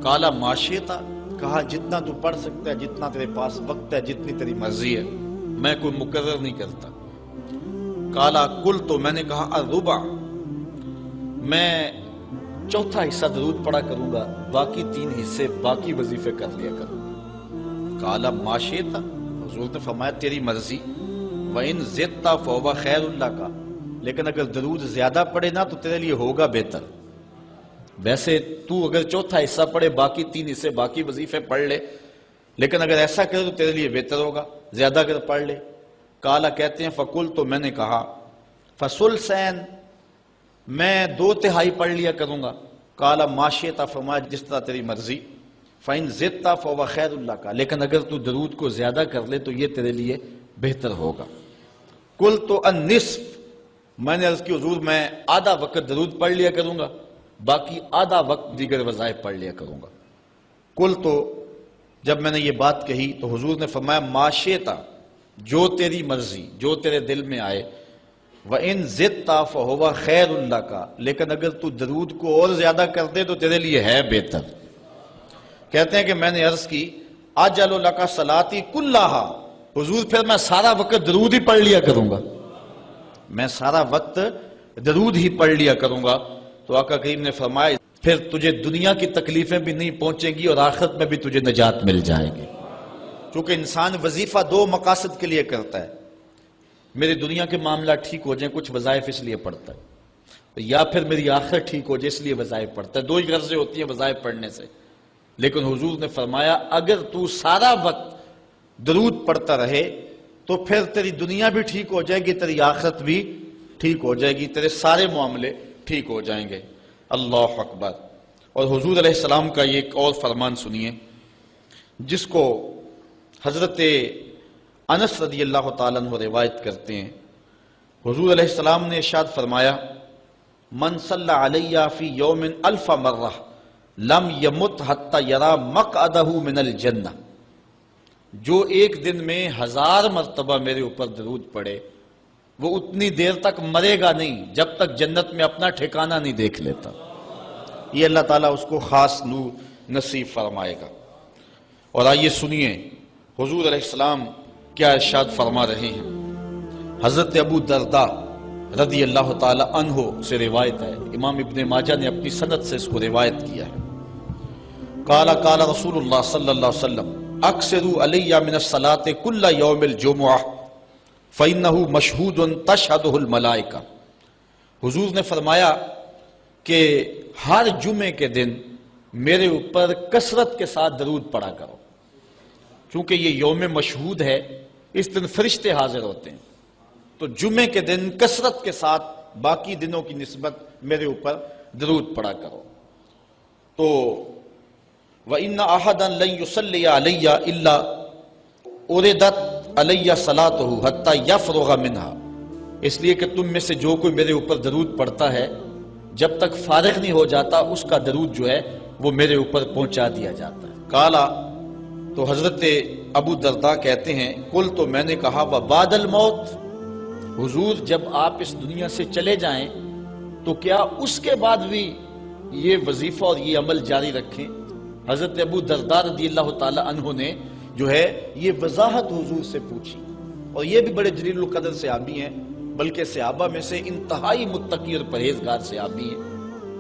قال ما شئت، کہا جتنا تو پڑھ سکتا ہے، جتنا تیرے پاس وقت ہے، جتنی تیری مرضی ہے، میں کوئی مقرر نہیں کرتا۔ قال قلت، تو میں نے کہا الربع، میں چوتھا حصہ درود پڑھا کروں گا، باقی 3 حصے باقی وظیفے کر لیا کروں گا۔ قال ما شئت، حضور نے فرمایا تیری مرضی، وَإِن زِدْتَ فَهُوَ خَيْرٌ لَكَ، لیکن اگر درود زیادہ پڑھے نا تو تیرے لیے ہوگا بہتر۔ ویسے تو اگر چوتھا حصہ پڑھے، باقی 3 حصے باقی وظیفے پڑھ لے، لیکن اگر ایسا کرے تو تیرے لیے بہتر ہوگا، زیادہ اگر پڑھ لے۔ قال، کہتے ہیں فقلت، تو میں نے کہا فثلثین، میں 2/3 پڑھ لیا کروں گا۔ قال ما شئت، فرمایا جس طرح تیری مرضی، فَإِن زِدْتَ فَهُوَ خَيْرٌ لَكَ، لیکن اگر تو درود کو زیادہ کر لے تو یہ تیرے لیے بہتر ہوگا۔ قلت النصف، میں نے عرض کی حضور میں آدھا وقت درود پڑھ لیا کروں گا، باقی آدھا وقت دیگر وظائف پڑھ لیا کروں گا۔ قلت، جب میں نے یہ بات کہی تو حضور نے فرمایا ما شئت، جو تیری مرضی، جو تیرے دل میں آئے، وَإِن زِدْتَ فَهُوَ خَيْرٌ لَكَ، لیکن اگر تو درود کو اور زیادہ کر دے تو تیرے لیے ہے بہتر۔ کہتے ہیں کہ میں نے عرض کی اجعل لک صلاتی کلھا، حضور پھر میں سارا وقت درود ہی پڑھ لیا کروں گا، میں سارا وقت درود ہی پڑھ لیا کروں گا۔ تو آقا کریم نے فرمایا پھر تجھے دنیا کی تکلیفیں بھی نہیں پہنچیں گی اور آخرت میں بھی تجھے نجات مل جائے گی، کیونکہ انسان وظیفہ 2 مقاصد کے لیے کرتا ہے، میری دنیا کے معاملات ٹھیک ہو جائیں، کچھ وظائف اس لیے پڑھتا ہے، یا پھر میری آخرت ٹھیک ہو جائے اس لیے وظائف پڑھتا ہے۔ دو ہی غرضیں ہوتی ہیں وظائف پڑھنے سے، لیکن حضور نے فرمایا اگر تو سارا وقت درود پڑھتا رہے تو پھر تیری دنیا بھی ٹھیک ہو جائے گی، تیری آخرت بھی ٹھیک ہو جائے گی، تیرے سارے معاملے ٹھیک ہو جائیں گے۔ اللہ اکبر۔ اور حضور علیہ السلام کا یہ ایک اور فرمان سنیے جس کو حضرت انس رضی اللہ تعالیٰ عنہ روایت کرتے ہیں۔ حضور علیہ السلام نے ارشاد فرمایا من صلی علی فی یوم الف مرہ لم یمت حتی یرا مقعدہ من الجنہ، جو ایک دن میں 1000 مرتبہ میرے اوپر درود پڑے وہ اتنی دیر تک مرے گا نہیں جب تک جنت میں اپنا ٹھکانہ نہیں دیکھ لیتا۔ یہ اللہ تعالیٰ اس کو خاص نور نصیب فرمائے گا۔ اور آئیے سنیے حضور علیہ السلام کیا ارشاد فرما رہے ہیں۔ حضرت ابو درداء رضی اللہ تعالی عنہ سے روایت ہے، امام ابن ماجہ نے اپنی سند سے اس کو روایت کیا ہے۔ قال قال رسول اللہ صلی اللہ علیہ وسلم اکثروا علی من الصلاة کل یوم الجمعہ فإنہ مشہود تشہدہ الملائکہ۔ حضور نے فرمایا کہ ہر جمعے کے دن میرے اوپر کثرت کے ساتھ درود پڑھا کرو، چونکہ یہ یوم مشہود ہے، اس دن فرشتے حاضر ہوتے ہیں، تو جمعے کے دن کثرت کے ساتھ باقی دنوں کی نسبت میرے اوپر درود پڑھا کرو۔ تو وَإِنَّ أَحَدًا لَن يُصَلِّيَ عَلَيَّ إِلَّا أُرِدَتْ عَلَيَّ صَلَاتُهُ حَتَّى يَفْرُغَ مِنْهَا، اس لیے کہ تم میں سے جو کوئی میرے اوپر درود پڑھتا ہے جب تک فارغ نہیں ہو جاتا اس کا درود جو ہے وہ میرے اوپر پہنچا دیا جاتا ہے۔ قالا، تو حضرت ابو درداء کہتے ہیں قل، تو میں نے کہا وبعد الموت، حضور جب آپ اس دنیا سے چلے جائیں تو کیا اس کے بعد بھی یہ وظیفہ اور یہ عمل جاری رکھیں؟ حضرت ابو درداء رضی اللہ تعالی عنہ نے جو ہے یہ وضاحت حضور سے پوچھی، اور یہ بھی بڑے جلیل القدر صحابی ہیں، بلکہ صحابہ میں سے انتہائی متقی اور پرہیزگار صحابی ہیں۔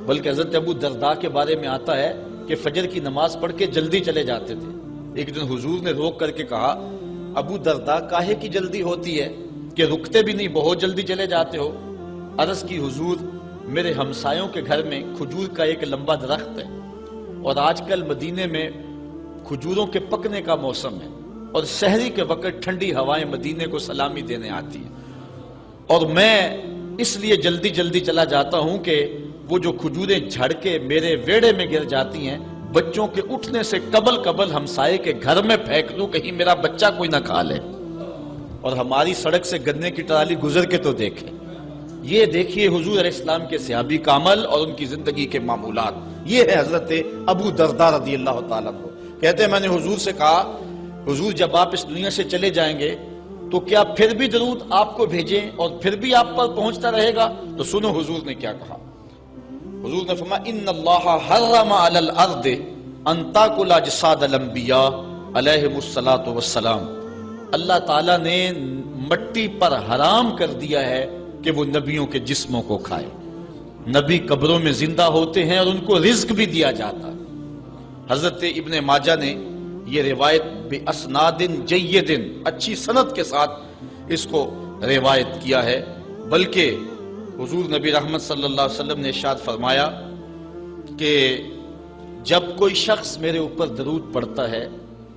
بلکہ حضرت ابو درداء کے بارے میں آتا ہے کہ فجر کی نماز پڑھ کے جلدی چلے جاتے تھے۔ ایک دن حضور نے روک کر کے کہا ابو درداء کاہے کی جلدی ہوتی ہے کہ رکتے بھی نہیں، بہت جلدی چلے جاتے ہو؟ عرض کی حضور میرے ہمسایوں کے گھر میں کھجور کا ایک لمبا درخت ہے، اور آج کل مدینے میں کھجوروں کے پکنے کا موسم ہے، اور سحری کے وقت ٹھنڈی ہوائیں مدینے کو سلامی دینے آتی ہیں، اور میں اس لیے جلدی جلدی چلا جاتا ہوں کہ وہ جو کھجوریں جھڑ کے میرے ویڑے میں گر جاتی ہیں بچوں کے اٹھنے سے قبل ہمسائے کے گھر میں پھینک دوں، کہیں میرا بچہ کوئی نہ کھا لے۔ اور ہماری سڑک سے گنے کی ٹرالی گزر کے تو دیکھیں، یہ دیکھیے حضور علیہ السلام کے صحابی کا عمل اور ان کی زندگی کے معمولات۔ یہ ہے حضرت ابو درداء رضی اللہ تعالیٰ عنہ، کہتے ہیں میں نے حضور سے کہا حضور جب آپ اس دنیا سے چلے جائیں گے تو کیا پھر بھی درود آپ کو بھیجیں اور پھر بھی آپ پر پہنچتا رہے گا؟ تو سنو حضور نے کیا کہا۔ حضور نے فرمایا ان اللہ حرم علی الارض ان تاکل اجساد الانبیاء علیہم الصلاۃ والسلام، اللہ تعالیٰ نے مٹی پر حرام کر دیا ہے کہ وہ نبیوں کے جسموں کو کھائے۔ نبی قبروں میں زندہ ہوتے ہیں اور ان کو رزق بھی دیا جاتا ہے۔ حضرت ابن ماجہ نے یہ روایت باسناد جید، اچھی سند کے ساتھ اس کو روایت کیا ہے، بلکہ حضور نبی رحمت صلی اللہ علیہ وسلم نے ارشاد فرمایا کہ جب کوئی شخص میرے اوپر درود پڑھتا ہے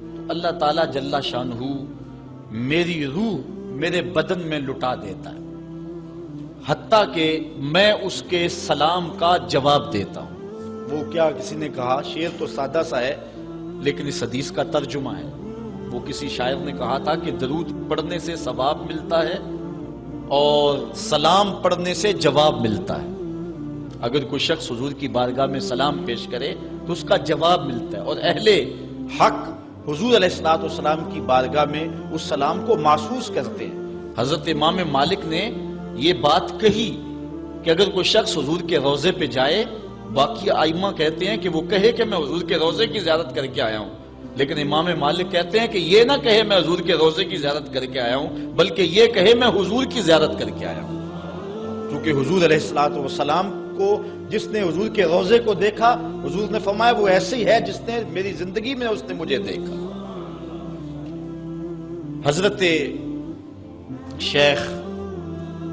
تو اللہ تعالیٰ جل شانہ میری روح میرے بدن میں لٹا دیتا ہے، حتیٰ کہ میں اس کے سلام کا جواب دیتا ہوں۔ وہ کیا کسی نے کہا، شعر تو سادہ سا ہے لیکن اس حدیث کا ترجمہ ہے۔ وہ کسی شاعر نے کہا تھا کہ درود پڑھنے سے ثواب ملتا ہے اور سلام پڑھنے سے جواب ملتا ہے۔ اگر کوئی شخص حضور کی بارگاہ میں سلام پیش کرے تو اس کا جواب ملتا ہے، اور اہل حق حضور علیہ السلام کی بارگاہ میں اس سلام کو محسوس کرتے ہیں۔ حضرت امام مالک نے یہ بات کہی کہ اگر کوئی شخص حضور کے روضے پہ جائے، باقی ائمہ کہتے ہیں کہ وہ کہے کہ میں حضور کے روضے کی زیارت کر کے آیا ہوں، لیکن امام مالک کہتے ہیں کہ یہ نہ کہے میں حضور کے روضے کی زیارت کر کے آیا ہوں، بلکہ یہ کہے میں حضور کی زیارت کر کے آیا ہوں، کیونکہ حضور علیہ السلام کو جس نے حضور کے روضے کو دیکھا، حضور نے فرمایا وہ ایسے ہی ہے جس نے میری زندگی میں اس نے مجھے دیکھا۔ حضرت شیخ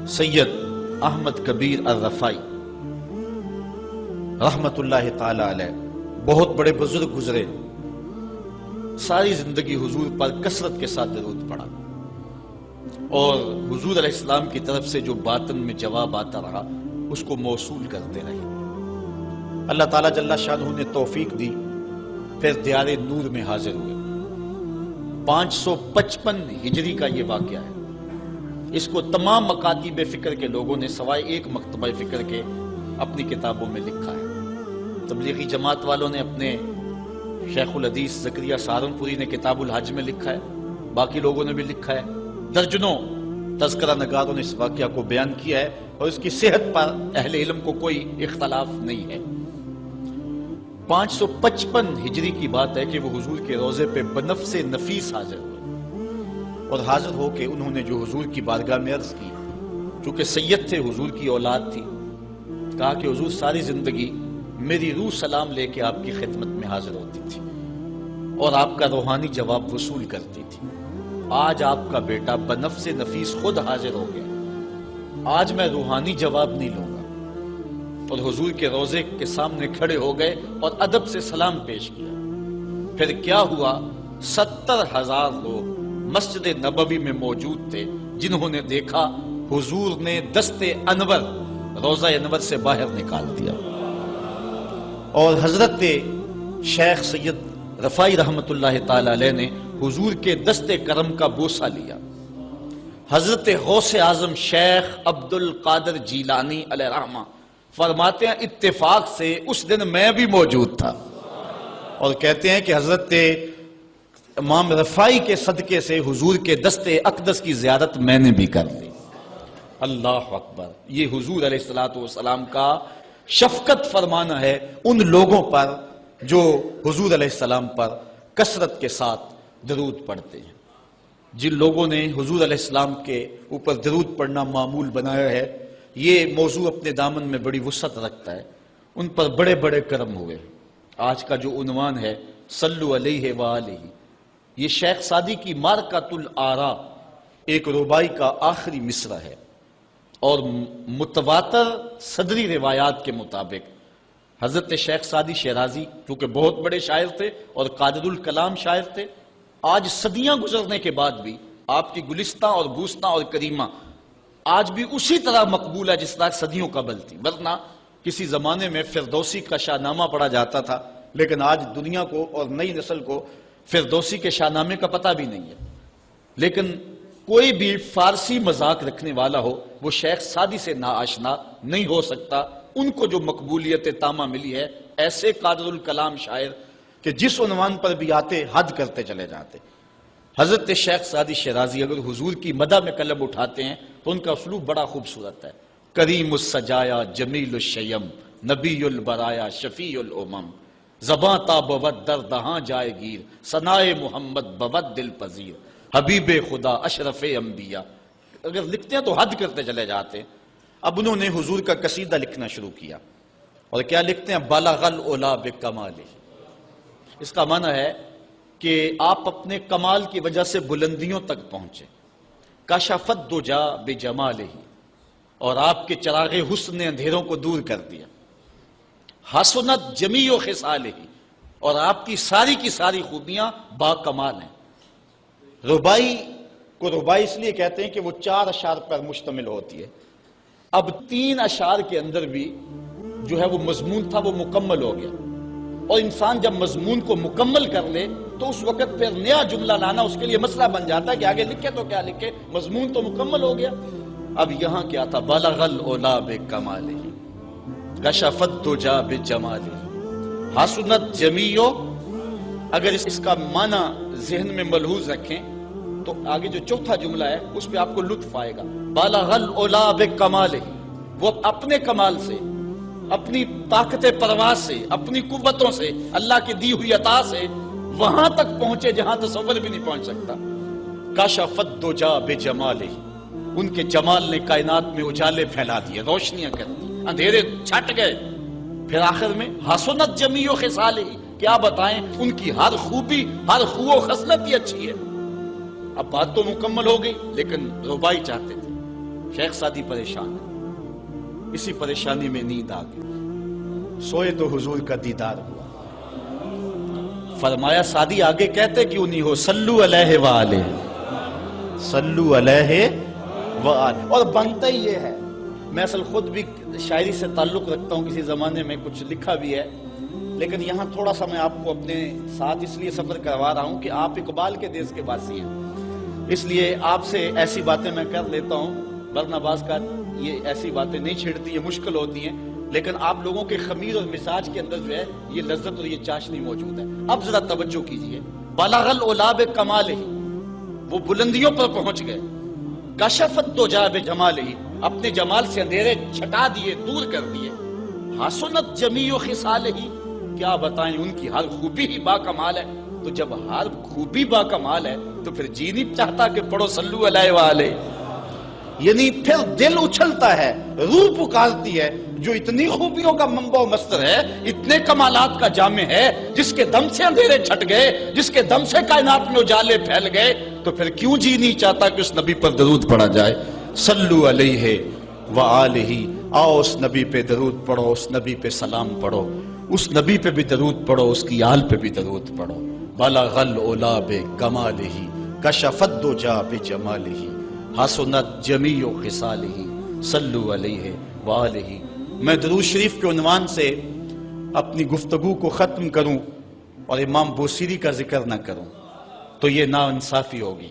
سید احمد کبیر الرفائی رحمت اللہ تعالی علیہ بہت بڑے بزرگ گزرے، ساری زندگی حضور پر کثرت کے ساتھ درود پڑھا، اور حضور علیہ السلام کی طرف سے جو باطن میں جواب آتا رہا اس کو موصول کرتے رہے۔ اللہ تعالیٰ جل شانہ نے توفیق دی، پھر دیار نور میں حاضر ہوئے۔ 555 ہجری کا یہ واقعہ ہے۔ اس کو تمام مکاتب فکر کے لوگوں نے سوائے ایک مکتبہ فکر کے اپنی کتابوں میں لکھا ہے۔ تبلیغی جماعت والوں نے اپنے شیخ الحدیث زکریا سہارنپوری نے کتاب الحج میں لکھا ہے، باقی لوگوں نے بھی لکھا ہے، درجنوں تذکرہ نگاروں نے اس واقعہ کو بیان کیا ہے، اور اس کی صحت پر اہل علم کو کوئی اختلاف نہیں ہے۔ 555 ہجری کی بات ہے کہ وہ حضور کے روضے پہ بنفس نفیس حاضر ہوئے، اور حاضر ہو کے انہوں نے جو حضور کی بارگاہ میں عرض کی، چونکہ سید تھے، حضور کی اولاد تھی، کہا کہ حضور ساری زندگی میری روح سلام لے کے آپ کی خدمت میں حاضر ہوتی تھی اور آپ کا روحانی جواب وصول کرتی تھی۔ آج آپ کا بیٹا بنفس نفیس خود حاضر ہو گیا، آج میں روحانی جواب نہیں لوں گا، اور حضور کے روضے کے سامنے کھڑے ہو گئے اور ادب سے سلام پیش کیا۔ پھر کیا ہوا، 70,000 لوگ مسجد نبوی میں موجود تھے جنہوں نے دیکھا حضور نے دست انور روضہ انور سے باہر نکال دیا، اور حضرت شیخ سید رفائی رحمت اللہ تعالی علیہ نے حضور کے دست کرم کا بوسہ لیا۔ حضرت غوث اعظم شیخ عبد القادر جیلانی علیہ رحمہ فرماتے ہیں اتفاق سے اس دن میں بھی موجود تھا، اور کہتے ہیں کہ حضرت امام رفائی کے صدقے سے حضور کے دست اقدس کی زیارت میں نے بھی کر لی۔ اللہ اکبر! یہ حضور علیہ السلام کا شفقت فرمانا ہے ان لوگوں پر جو حضور علیہ السلام پر کثرت کے ساتھ درود پڑھتے ہیں۔ جن لوگوں نے حضور علیہ السلام کے اوپر درود پڑھنا معمول بنایا ہے، یہ موضوع اپنے دامن میں بڑی وسعت رکھتا ہے، ان پر بڑے بڑے کرم ہوئے۔ آج کا جو عنوان ہے صلو علیہ وآلہ، یہ شیخ سعدی کی مارکۃ الآراء ایک ربائی کا آخری مصرع ہے، اور متواتر صدری روایات کے مطابق حضرت شیخ سعدی شیرازی کیونکہ بہت بڑے شاعر تھے اور قادر الکلام شاعر تھے، آج صدیاں گزرنے کے بعد بھی آپ کی گلستہ اور بوستہ اور کریمہ آج بھی اسی طرح مقبول ہے جس طرح صدیوں قبل تھی۔ ورنہ کسی زمانے میں فردوسی کا شاہ نامہ پڑھا جاتا تھا، لیکن آج دنیا کو اور نئی نسل کو فردوسی کے شاہ نامے کا پتہ بھی نہیں ہے۔ لیکن کوئی بھی فارسی مذاق رکھنے والا ہو وہ شیخ سعدی سے ناآشنا نہیں ہو سکتا۔ ان کو جو مقبولیت تامہ ملی ہے، ایسے قادر الکلام شاعر کہ جس عنوان پر بھی آتے حد کرتے چلے جاتے۔ حضرت شیخ سعدی شیرازی اگر حضور کی مدح میں قلم اٹھاتے ہیں تو ان کا اسلوب بڑا خوبصورت ہے۔ کریم السجایا جمیل الشیم نبی البرایا شفیع الامم، زباں تا بود در دہاں جائے گیر، ثنائے محمد بود دل پذیر، حبیب خدا اشرف انبیاء۔ اگر لکھتے ہیں تو حد کرتے چلے جاتے ہیں۔ اب انہوں نے حضور کا قصیدہ لکھنا شروع کیا، اور کیا لکھتے ہیں؟ بلغ العلا بکمالہ۔ اس کا معنی ہے کہ آپ اپنے کمال کی وجہ سے بلندیوں تک پہنچے۔ کشف الدجی بجمالہ، اور آپ کے چراغ حسن نے اندھیروں کو دور کر دیا۔ حسنت جمیع خصالہ، اور آپ کی ساری خوبیاں با کمال ہیں۔ ربائی کو ربائی اس لیے کہتے ہیں کہ وہ 4 اشعار پر مشتمل ہوتی ہے۔ اب 3 اشعار کے اندر بھی جو ہے وہ مضمون تھا وہ مکمل ہو گیا، اور انسان جب مضمون کو مکمل کر لے تو اس وقت پھر نیا جملہ لانا اس کے لیے مسئلہ بن جاتا ہے کہ آگے لکھے تو کیا لکھے، مضمون تو مکمل ہو گیا۔ اب یہاں کیا تھا؟ بلغ العلا بکمالہ کشف الدجی بجمالہ حسنت جمیع۔ اگر اس کا معنی ذہن میں ملحوظ رکھیں تو آگے جو چوتھا جملہ ہے اس پہ آپ کو لطف آئے گا۔ بالغ العلا بکمالہ، وہ اپنے کمال سے، اپنی طاقت پرواز سے، اپنی قوتوں سے، اللہ کی دی ہوئی عطا سے وہاں تک پہنچے جہاں تصور بھی نہیں پہنچ سکتا۔ کشف الدجی بجمالہ، ان کے جمال نے کائنات میں اجالے پھیلا دیے، روشنیاں کر دی، اندھیرے چھٹ گئے۔ پھر آخر میں حسنت جمیع خصالہ، کیا بتائیں ان کی ہر خوبی، ہر خو و خصلت ہی اچھی ہے۔ اب بات تو مکمل ہو گئی، لیکن ربائی چاہتے تھے شیخ سعدی پریشان ہے، اسی پریشانی میں نیند آ گئی، سوئے تو حضور کا دیدار ہوا۔ فرمایا سعدی آگے کہتے کیوں نہیں ہو، صلو علیہ وآلہ، صلو علیہ وآلہ، اور بنتا ہی یہ ہے۔ میں اصل خود بھی شاعری سے تعلق رکھتا ہوں، کسی زمانے میں کچھ لکھا بھی ہے، لیکن یہاں تھوڑا سا میں آپ کو اپنے ساتھ اس لیے سفر کروا رہا ہوں کہ آپ اقبال کے دیس کے باسی ہیں، اس لیے آپ سے ایسی باتیں میں کر لیتا ہوں، ورنہ بعض کا یہ ایسی باتیں نہیں چھڑتی، یہ مشکل ہوتی ہیں، لیکن آپ لوگوں کے خمیر اور مزاج کے اندر جو ہے یہ لذت اور یہ چاشنی موجود ہے۔ اب ذرا توجہ کیجئے، بلغ العلا بکمالہ، وہ بلندیوں پر پہنچ گئے، کشفت الدجی بجمالہ، اپنے جمال سے اندھیرے چھٹا دیے، دور کر دیے، حسنت جمیع خصالہ، کیا بتائیں ان کی ہر خوبی ہی با کمال ہے۔ تو جب ہر خوبی با کمال ہے تو پھر جی نہیں چاہتا کہ پڑھو صلو علیہ وآلہ، یعنی پھر دل اچھلتا ہے، روح پکارتی ہے، جو اتنی خوبیوں کا منبع و مصدر ہے، اتنے کمالات کا جامع ہے، جس کے دم سے اندھیرے چھٹ گئے، جس کے دم سے کائنات میں اجالے پھیل گئے، تو پھر کیوں جی نہیں چاہتا کہ اس نبی پر درود پڑھا جائے، صلو علیہ وآلہ۔ آؤ اس نبی پہ درود پڑھو، اس نبی پہ سلام پڑھو، اس نبی پہ بھی درود پڑھو، اس کی آل پہ بھی درود پڑھو۔ بلغ العلا بکمالہ، کشفت الدجی بجمالہ، حسنت جمیع خصالہ، صلو علیہ وآلہ۔ میں درود شریف کے عنوان سے اپنی گفتگو کو ختم کروں اور امام بوصیری کا ذکر نہ کروں تو یہ ناانصافی ہوگی۔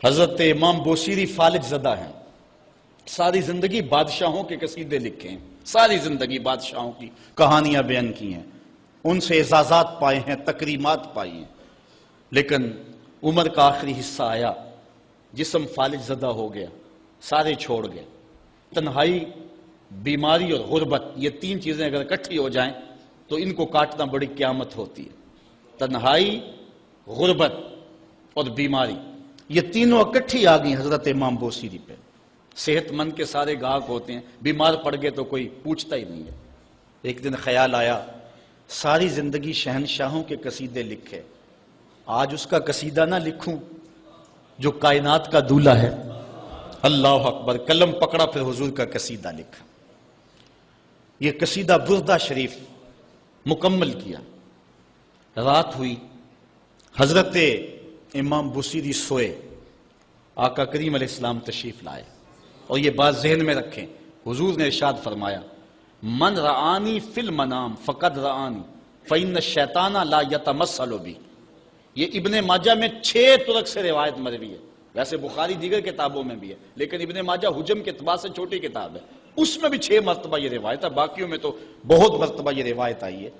حضرت امام بوصیری فالج زدہ ہیں، ساری زندگی بادشاہوں کے قصیدے لکھے ہیں، ساری زندگی بادشاہوں کی کہانیاں بیان کی ہیں، ان سے اعزازات پائے ہیں، تکریمات پائی ہیں، لیکن عمر کا آخری حصہ آیا، جسم فالج زدہ ہو گیا، سارے چھوڑ گئے۔ تنہائی، بیماری اور غربت، یہ تین چیزیں اگر اکٹھی ہو جائیں تو ان کو کاٹنا بڑی قیامت ہوتی ہے۔ تنہائی، غربت اور بیماری، یہ تینوں اکٹھی آ گئی حضرت امام بوصیری پہ۔ صحت مند کے سارے گاہک ہوتے ہیں، بیمار پڑ گئے تو کوئی پوچھتا ہی نہیں ہے۔ ایک دن خیال آیا، ساری زندگی شہنشاہوں کے قصیدے لکھے، آج اس کا قصیدہ نہ لکھوں جو کائنات کا دولہ ہے۔ اللہ اکبر، قلم پکڑا، پھر حضور کا قصیدہ لکھا۔ یہ قصیدہ بردہ شریف مکمل کیا، رات ہوئی، حضرت امام بوصیری سوئے، آقا کریم علیہ السلام تشریف لائے، اور یہ بات ذہن میں رکھیں، حضور نے ارشاد فرمایا، من رآنی فی المنام فقد رآنی فإن الشیطان لا یتمثل بی۔ یہ ابن ماجہ میں 6 طرق سے روایت مروی ہے، ویسے بخاری دیگر کتابوں میں بھی ہے، لیکن ابن ماجہ حجم کے اعتبار سے چھوٹی کتاب ہے، اس میں بھی 6 مرتبہ یہ روایت ہے، باقیوں میں تو بہت مرتبہ یہ روایت آئی ہے۔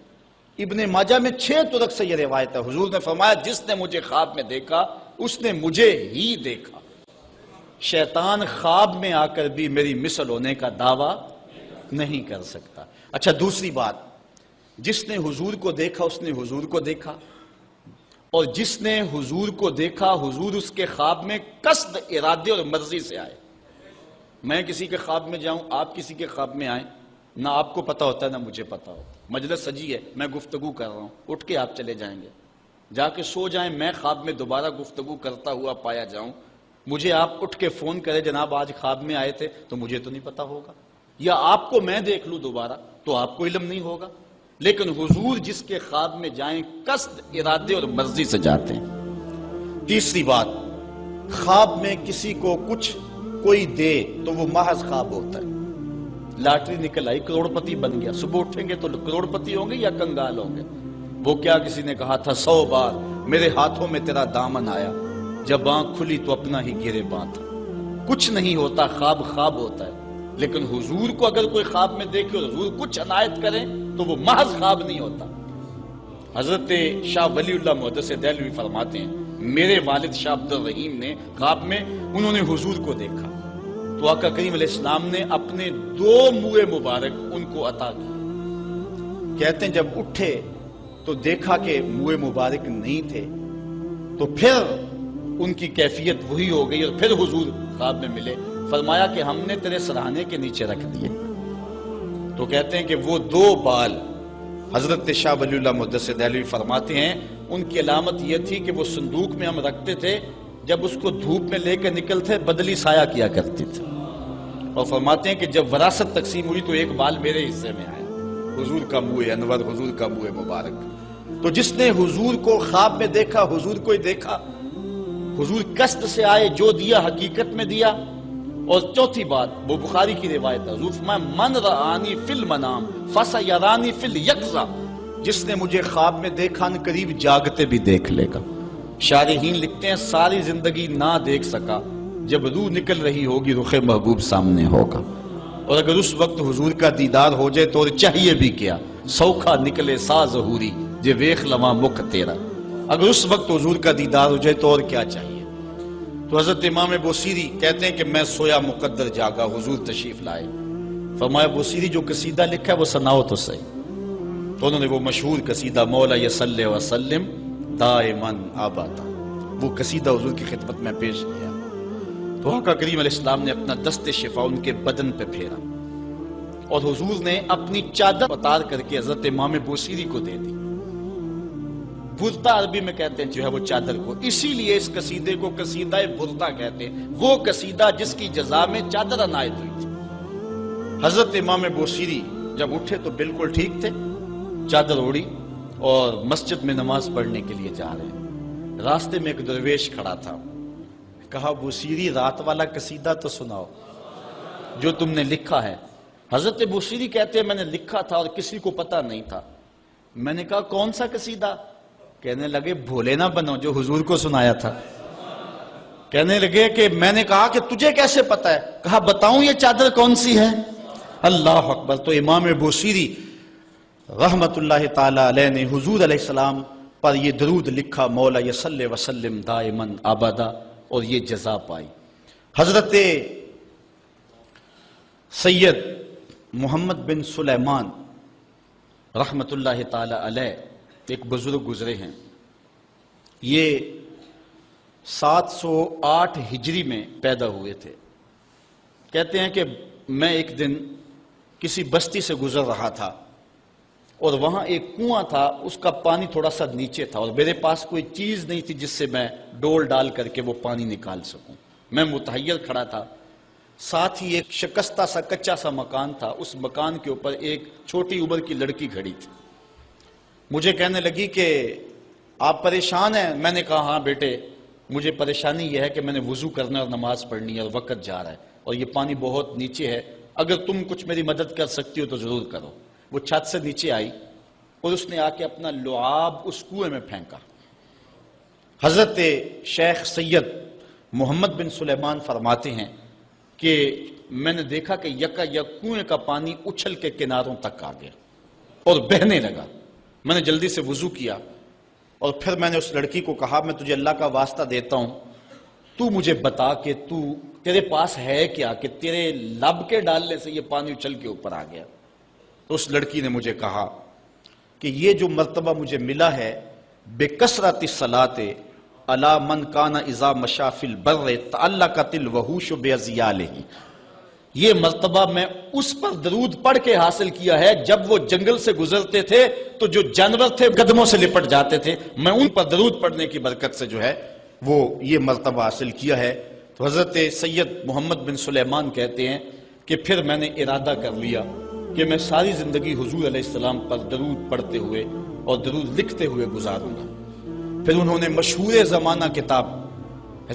ابن ماجہ میں 6 طرق سے یہ روایت ہے۔ حضور نے فرمایا، جس نے مجھے خواب میں دیکھا اس نے مجھے ہی دیکھا، شیطان خواب میں آ کر بھی میری مثل ہونے کا دعویٰ نہیں کر سکتا۔ اچھا، دوسری بات، جس نے حضور کو دیکھا اس نے حضور کو دیکھا، اور جس نے حضور کو دیکھا حضور اس کے خواب میں قصد، ارادے اور مرضی سے آئے۔ میں کسی کے خواب میں جاؤں، آپ کسی کے خواب میں آئیں، نہ آپ کو پتا ہوتا ہے نہ مجھے پتا ہوتا، مجلس سجی ہے، میں گفتگو کر رہا ہوں، اٹھ کے آپ چلے جائیں گے، جا کے سو جائیں، میں خواب میں دوبارہ گفتگو کرتا ہوا پایا جاؤں، مجھے آپ اٹھ کے فون کرے جناب آج خواب میں آئے تھے، تو مجھے تو نہیں پتا ہوگا، یا آپ کو میں دیکھ لوں دوبارہ تو آپ کو علم نہیں ہوگا، لیکن حضور جس کے خواب میں جائیں قصد، ارادے اور مرضی سے جاتے ہیں۔ تیسری بات، خواب میں کسی کو کچھ کوئی دے تو وہ محض خواب ہوتا ہے۔ لاٹری نکل آئی، کروڑ پتی بن گیا، صبح اٹھیں گے تو کروڑ پتی ہوں گے یا کنگال ہوں گے؟ وہ کیا کسی نے کہا تھا 100 بار میرے ہاتھوں میں تیرا دامن آیا، جب آنکھ کھلی تو اپنا ہی گریباں تھا۔ کچھ نہیں ہوتا، خواب خواب ہوتا ہے، لیکن حضور کو اگر کوئی خواب میں دیکھے اور حضور کچھ عنایت کریں تو وہ محض خواب نہیں ہوتا۔ حضرت شاہ ولی اللہ محدث دہلوی فرماتے ہیں، میرے والد شاہ عبد الرحیم نے خواب میں انہوں نے حضور کو دیکھا تو آقا کریم علیہ السلام نے اپنے 2 منہ مبارک ان کو عطا کیے۔ کہتے ہیں جب اٹھے تو دیکھا کہ منہ مبارک نہیں تھے، تو پھر ان کی کیفیت وہی ہو گئی اور پھر حضور خواب میں ملے، فرمایا کہ ہم نے تیرے سرہانے کے نیچے رکھ دیے۔ تو کہتے ہیں کہ وہ 2 بال حضرت شاہ ولی اللہ محدث دہلوی فرماتے ہیں ان کی علامت یہ تھی کہ وہ صندوق میں ہم رکھتے تھے، جب اس کو دھوپ میں لے کے نکلتے بدلی سایہ کیا کرتی تھی۔ اور فرماتے ہیں کہ جب وراثت تقسیم ہوئی تو ایک بال میرے حصے میں آیا، حضور کا منہ انور، حضور کا منہ مبارک۔ تو جس نے حضور کو خواب میں دیکھا، حضور کو ہی دیکھا، حضور قصد سے آئے، جو دیا حقیقت میں دیا۔ اور چوتھی بات، وہ بخاری کی روایت ہے، حضور فرمایا من رآنی فی المنام فسیرانی فی الیقظہ، جس نے مجھے خواب میں دیکھا ان قریب جاگتے بھی دیکھ لے گا۔ شارحین لکھتے ہیں ساری زندگی نہ دیکھ سکا، جب روح نکل رہی ہوگی رخ محبوب سامنے ہوگا، اور اگر اس وقت حضور کا دیدار ہو جائے تو اور چاہیے بھی کیا، سوکھا نکلے سا ظہوری جے ویخ لواں مکھ تیرا، اگر اس وقت حضور کا دیدار ہو جائے تو اور کیا چاہیے۔ تو حضرت امام بوصیری کہتے ہیں کہ میں سویا مقدر جاگا، حضور تشریف لائے۔ فرمایا بوصیری جو قصیدہ لکھا ہے وہ سناؤ تو صحیح۔ تو انہوں نے وہ مشہور قصیدہ مولا یصلی وسلم دائما ابدا، وہ قصیدہ حضور کی خدمت میں پیش کیا۔ تو آقا کریم علیہ السلام نے اپنا دست شفا ان کے بدن پہ پھیرا، اور حضور نے اپنی چادر اتار کر کے حضرت امام بوصیری کو دے دی۔ بردہ عربی میں کہتے ہیں جو ہے وہ چادر کو، اسی لیے اس قصیدے کو قصیدہ بردہ کہتے ہیں، وہ قصیدہ جس کی جزا میں چادر عنایت ہوئی تھی۔ حضرت امام بوصیری جب اٹھے تو بالکل ٹھیک تھے، چادر اوڑی اور مسجد میں نماز پڑھنے کے لیے جا رہے ہیں۔ راستے میں ایک درویش کھڑا تھا، کہا بوصیری رات والا قصیدہ تو سناؤ جو تم نے لکھا ہے۔ حضرت بوصیری کہتے ہیں میں نے لکھا تھا اور کسی کو پتہ نہیں تھا۔ میں نے کہا کون سا قصیدہ؟ کہنے لگے بھولے نہ بنو جو حضور کو سنایا تھا۔ کہنے لگے کہ میں نے کہا کہ تجھے کیسے پتہ ہے؟ کہا بتاؤں یہ چادر کون سی ہے؟ اللہ اکبر۔ تو امام بوصیری رحمت اللہ تعالی علیہ نے حضور علیہ السلام پر یہ درود لکھا مولا یصلی وسلم دائما ابدا، اور یہ جزا پائی۔ حضرت سید محمد بن سلیمان رحمت اللہ تعالی علیہ ایک بزرگ گزرے ہیں، یہ 708 ہجری میں پیدا ہوئے تھے۔ کہتے ہیں کہ میں ایک دن کسی بستی سے گزر رہا تھا اور وہاں ایک کنواں تھا، اس کا پانی تھوڑا سا نیچے تھا، اور میرے پاس کوئی چیز نہیں تھی جس سے میں ڈول ڈال کر کے وہ پانی نکال سکوں۔ میں متحیر کھڑا تھا، ساتھ ہی ایک شکستہ سا کچا سا مکان تھا، اس مکان کے اوپر ایک چھوٹی عمر کی لڑکی کھڑی تھی۔ مجھے کہنے لگی کہ آپ پریشان ہیں؟ میں نے کہا ہاں بیٹے، مجھے پریشانی یہ ہے کہ میں نے وضو کرنا اور نماز پڑھنی ہے اور وقت جا رہا ہے اور یہ پانی بہت نیچے ہے، اگر تم کچھ میری مدد کر سکتی ہو تو ضرور کرو۔ وہ چھت سے نیچے آئی اور اس نے آ کے اپنا لعاب اس کنویں میں پھینکا۔ حضرت شیخ سید محمد بن سلیمان فرماتے ہیں کہ میں نے دیکھا کہ یکا یک کنویں کا پانی اچھل کے کناروں تک آ گیا اور بہنے لگا۔ میں نے جلدی سے وضو کیا اور پھر میں نے اس لڑکی کو کہا میں تجھے اللہ کا واسطہ دیتا ہوں، تو مجھے بتا کہ تیرے پاس ہے کیا کہ تیرے لب کے ڈالنے سے یہ پانی اچھل کے اوپر آ گیا۔ تو اس لڑکی نے مجھے کہا کہ یہ جو مرتبہ مجھے ملا ہے بکثرت الصلاۃ علی من کان اذا مشى فی البر تعلقت الوحوش باذیالہ، یہ مرتبہ میں اس پر درود پڑھ کے حاصل کیا ہے جب وہ جنگل سے گزرتے تھے تو جو جانور تھے قدموں سے لپٹ جاتے تھے، میں ان پر درود پڑھنے کی برکت سے جو ہے وہ یہ مرتبہ حاصل کیا ہے۔ تو حضرت سید محمد بن سلیمان کہتے ہیں کہ پھر میں نے ارادہ کر لیا کہ میں ساری زندگی حضور علیہ السلام پر درود پڑھتے ہوئے اور درود لکھتے ہوئے گزاروں گا۔ پھر انہوں نے مشہور زمانہ کتاب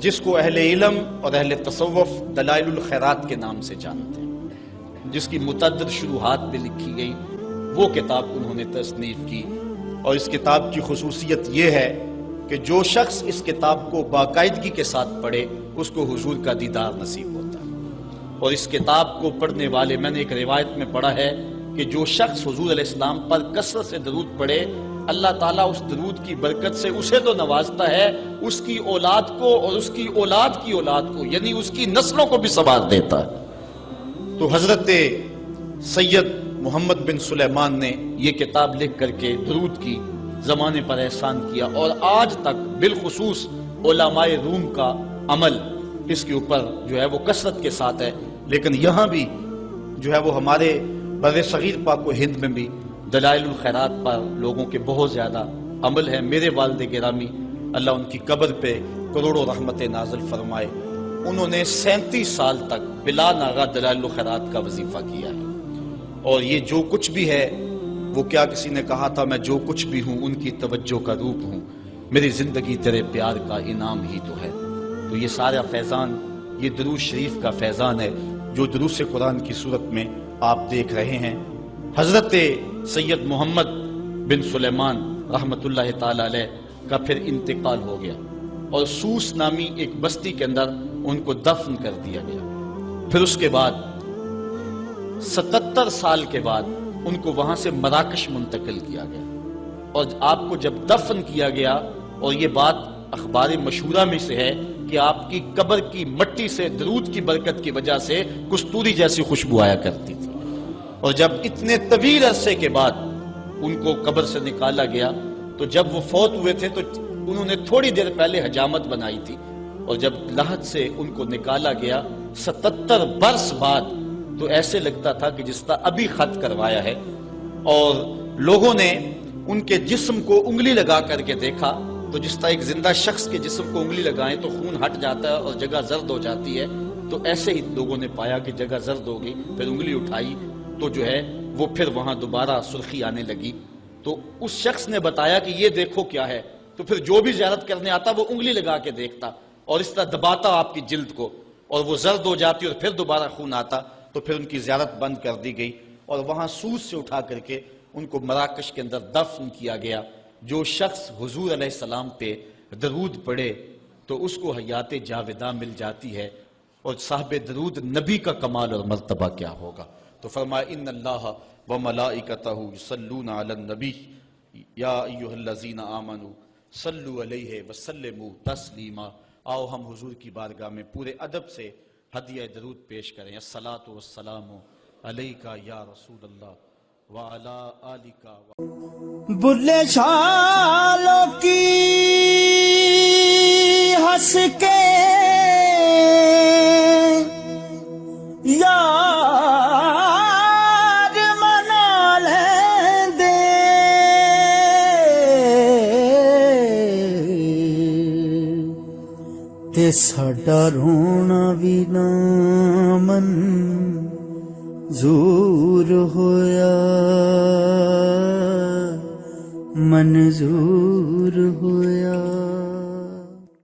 جس کو اہل علم اور اہل تصوف دلائل الخیرات کے نام سے جانتے ہیں، جس کی متعدد شروحات بھی لکھی گئی، وہ کتاب انہوں نے تصنیف کی۔ اور اس کتاب کی خصوصیت یہ ہے کہ جو شخص اس کتاب کو باقاعدگی کے ساتھ پڑھے اس کو حضور کا دیدار نصیب ہوتا ہے۔ اور اس کتاب کو پڑھنے والے، میں نے ایک روایت میں پڑھا ہے کہ جو شخص حضور علیہ السلام پر کثرت سے درود پڑھے، اللہ تعالیٰ اس درود کی برکت سے اسے تو نوازتا ہے، اس کی اولاد کو اور اس کی اولاد کی اولاد کو، یعنی اس کی نسلوں کو بھی سنوار دیتا ہے۔ تو حضرت سید محمد بن سلیمان نے یہ کتاب لکھ کر کے درود کی زمانے پر احسان کیا، اور آج تک بالخصوص علماء روم کا عمل اس کے اوپر جو ہے وہ کثرت کے ساتھ ہے۔ لیکن یہاں بھی جو ہے وہ ہمارے بر صغیر پاک و ہند میں بھی دلائل الخیرات پر لوگوں کے بہت زیادہ عمل ہے۔ میرے والد گرامی اللہ ان کی قبر پہ کروڑوں رحمت نازل فرمائے، انہوں نے 37 سال تک بلا ناغہ دلائل الخیرات کا وظیفہ کیا ہے، اور یہ جو کچھ بھی ہے وہ کیا کسی نے کہا تھا میں جو کچھ بھی ہوں ان کی توجہ کا روپ ہوں، میری زندگی تیرے پیار کا انعام ہی تو ہے۔ تو یہ سارا فیضان یہ درود شریف کا فیضان ہے جو دروس قرآن کی صورت میں آپ دیکھ رہے ہیں۔ حضرت سید محمد بن سلیمان رحمت اللہ تعالی علیہ کا پھر انتقال ہو گیا اور سوس نامی ایک بستی کے اندر ان کو دفن کر دیا گیا۔ پھر اس کے بعد 77 سال کے بعد ان کو وہاں سے مراکش منتقل کیا گیا، اور آپ کو جب دفن کیا گیا، اور یہ بات اخبار مشہورہ میں سے ہے کہ آپ کی قبر کی مٹی سے درود کی برکت کی وجہ سے کستوری جیسی خوشبو آیا کرتی تھی، اور جب اتنے طویل عرصے کے بعد ان کو قبر سے نکالا گیا تو جب وہ فوت ہوئے تھے تو انہوں نے تھوڑی دیر پہلے حجامت بنائی تھی، اور جب لحد سے ان کو نکالا گیا 77 برس بعد تو ایسے لگتا تھا کہ جس طرح ابھی خط کروایا ہے، اور لوگوں نے ان کے جسم کو انگلی لگا کر کے دیکھا تو جس طرح ایک زندہ شخص کے جسم کو انگلی لگائیں تو خون ہٹ جاتا ہے اور جگہ زرد ہو جاتی ہے، تو ایسے ہی لوگوں نے پایا کہ جگہ زرد ہو گئی، پھر انگلی اٹھائی تو جو ہے وہ پھر وہاں دوبارہ سرخی آنے لگی۔ تو اس شخص نے بتایا کہ یہ دیکھو کیا ہے، تو پھر جو بھی زیارت کرنے آتا وہ انگلی لگا کے دیکھتا اور اس طرح دباتا آپ کی جلد کو، اور وہ زرد ہو جاتی اور پھر دوبارہ خون آتا، تو پھر ان کی زیارت بند کر دی گئی، اور وہاں سوس سے اٹھا کر کے ان کو مراکش کے اندر دفن کیا گیا۔ جو شخص حضور علیہ السلام پہ درود پڑھے تو اس کو حیات جاوداں مل جاتی ہے، اور صاحب درود نبی کا کمال اور مرتبہ کیا ہوگا۔ تو فرمایا ان اللہ وملائکتہ یصلون علی النبی یا ایھا الذین آمنوا صلوا علیہ وسلموا تسلیما۔ آؤ ہم حضور کی بارگاہ میں پورے ادب سے ہدیہ درود پیش کریں۔ الصلاۃ والسلام علیکہ یا رسول اللہ وعلی آلکہ بلے چھالوں کی ہنس کے یار منا لیں دے، تے ساڈا رونا بھی نہ منظور ہویا، منظور ہویا۔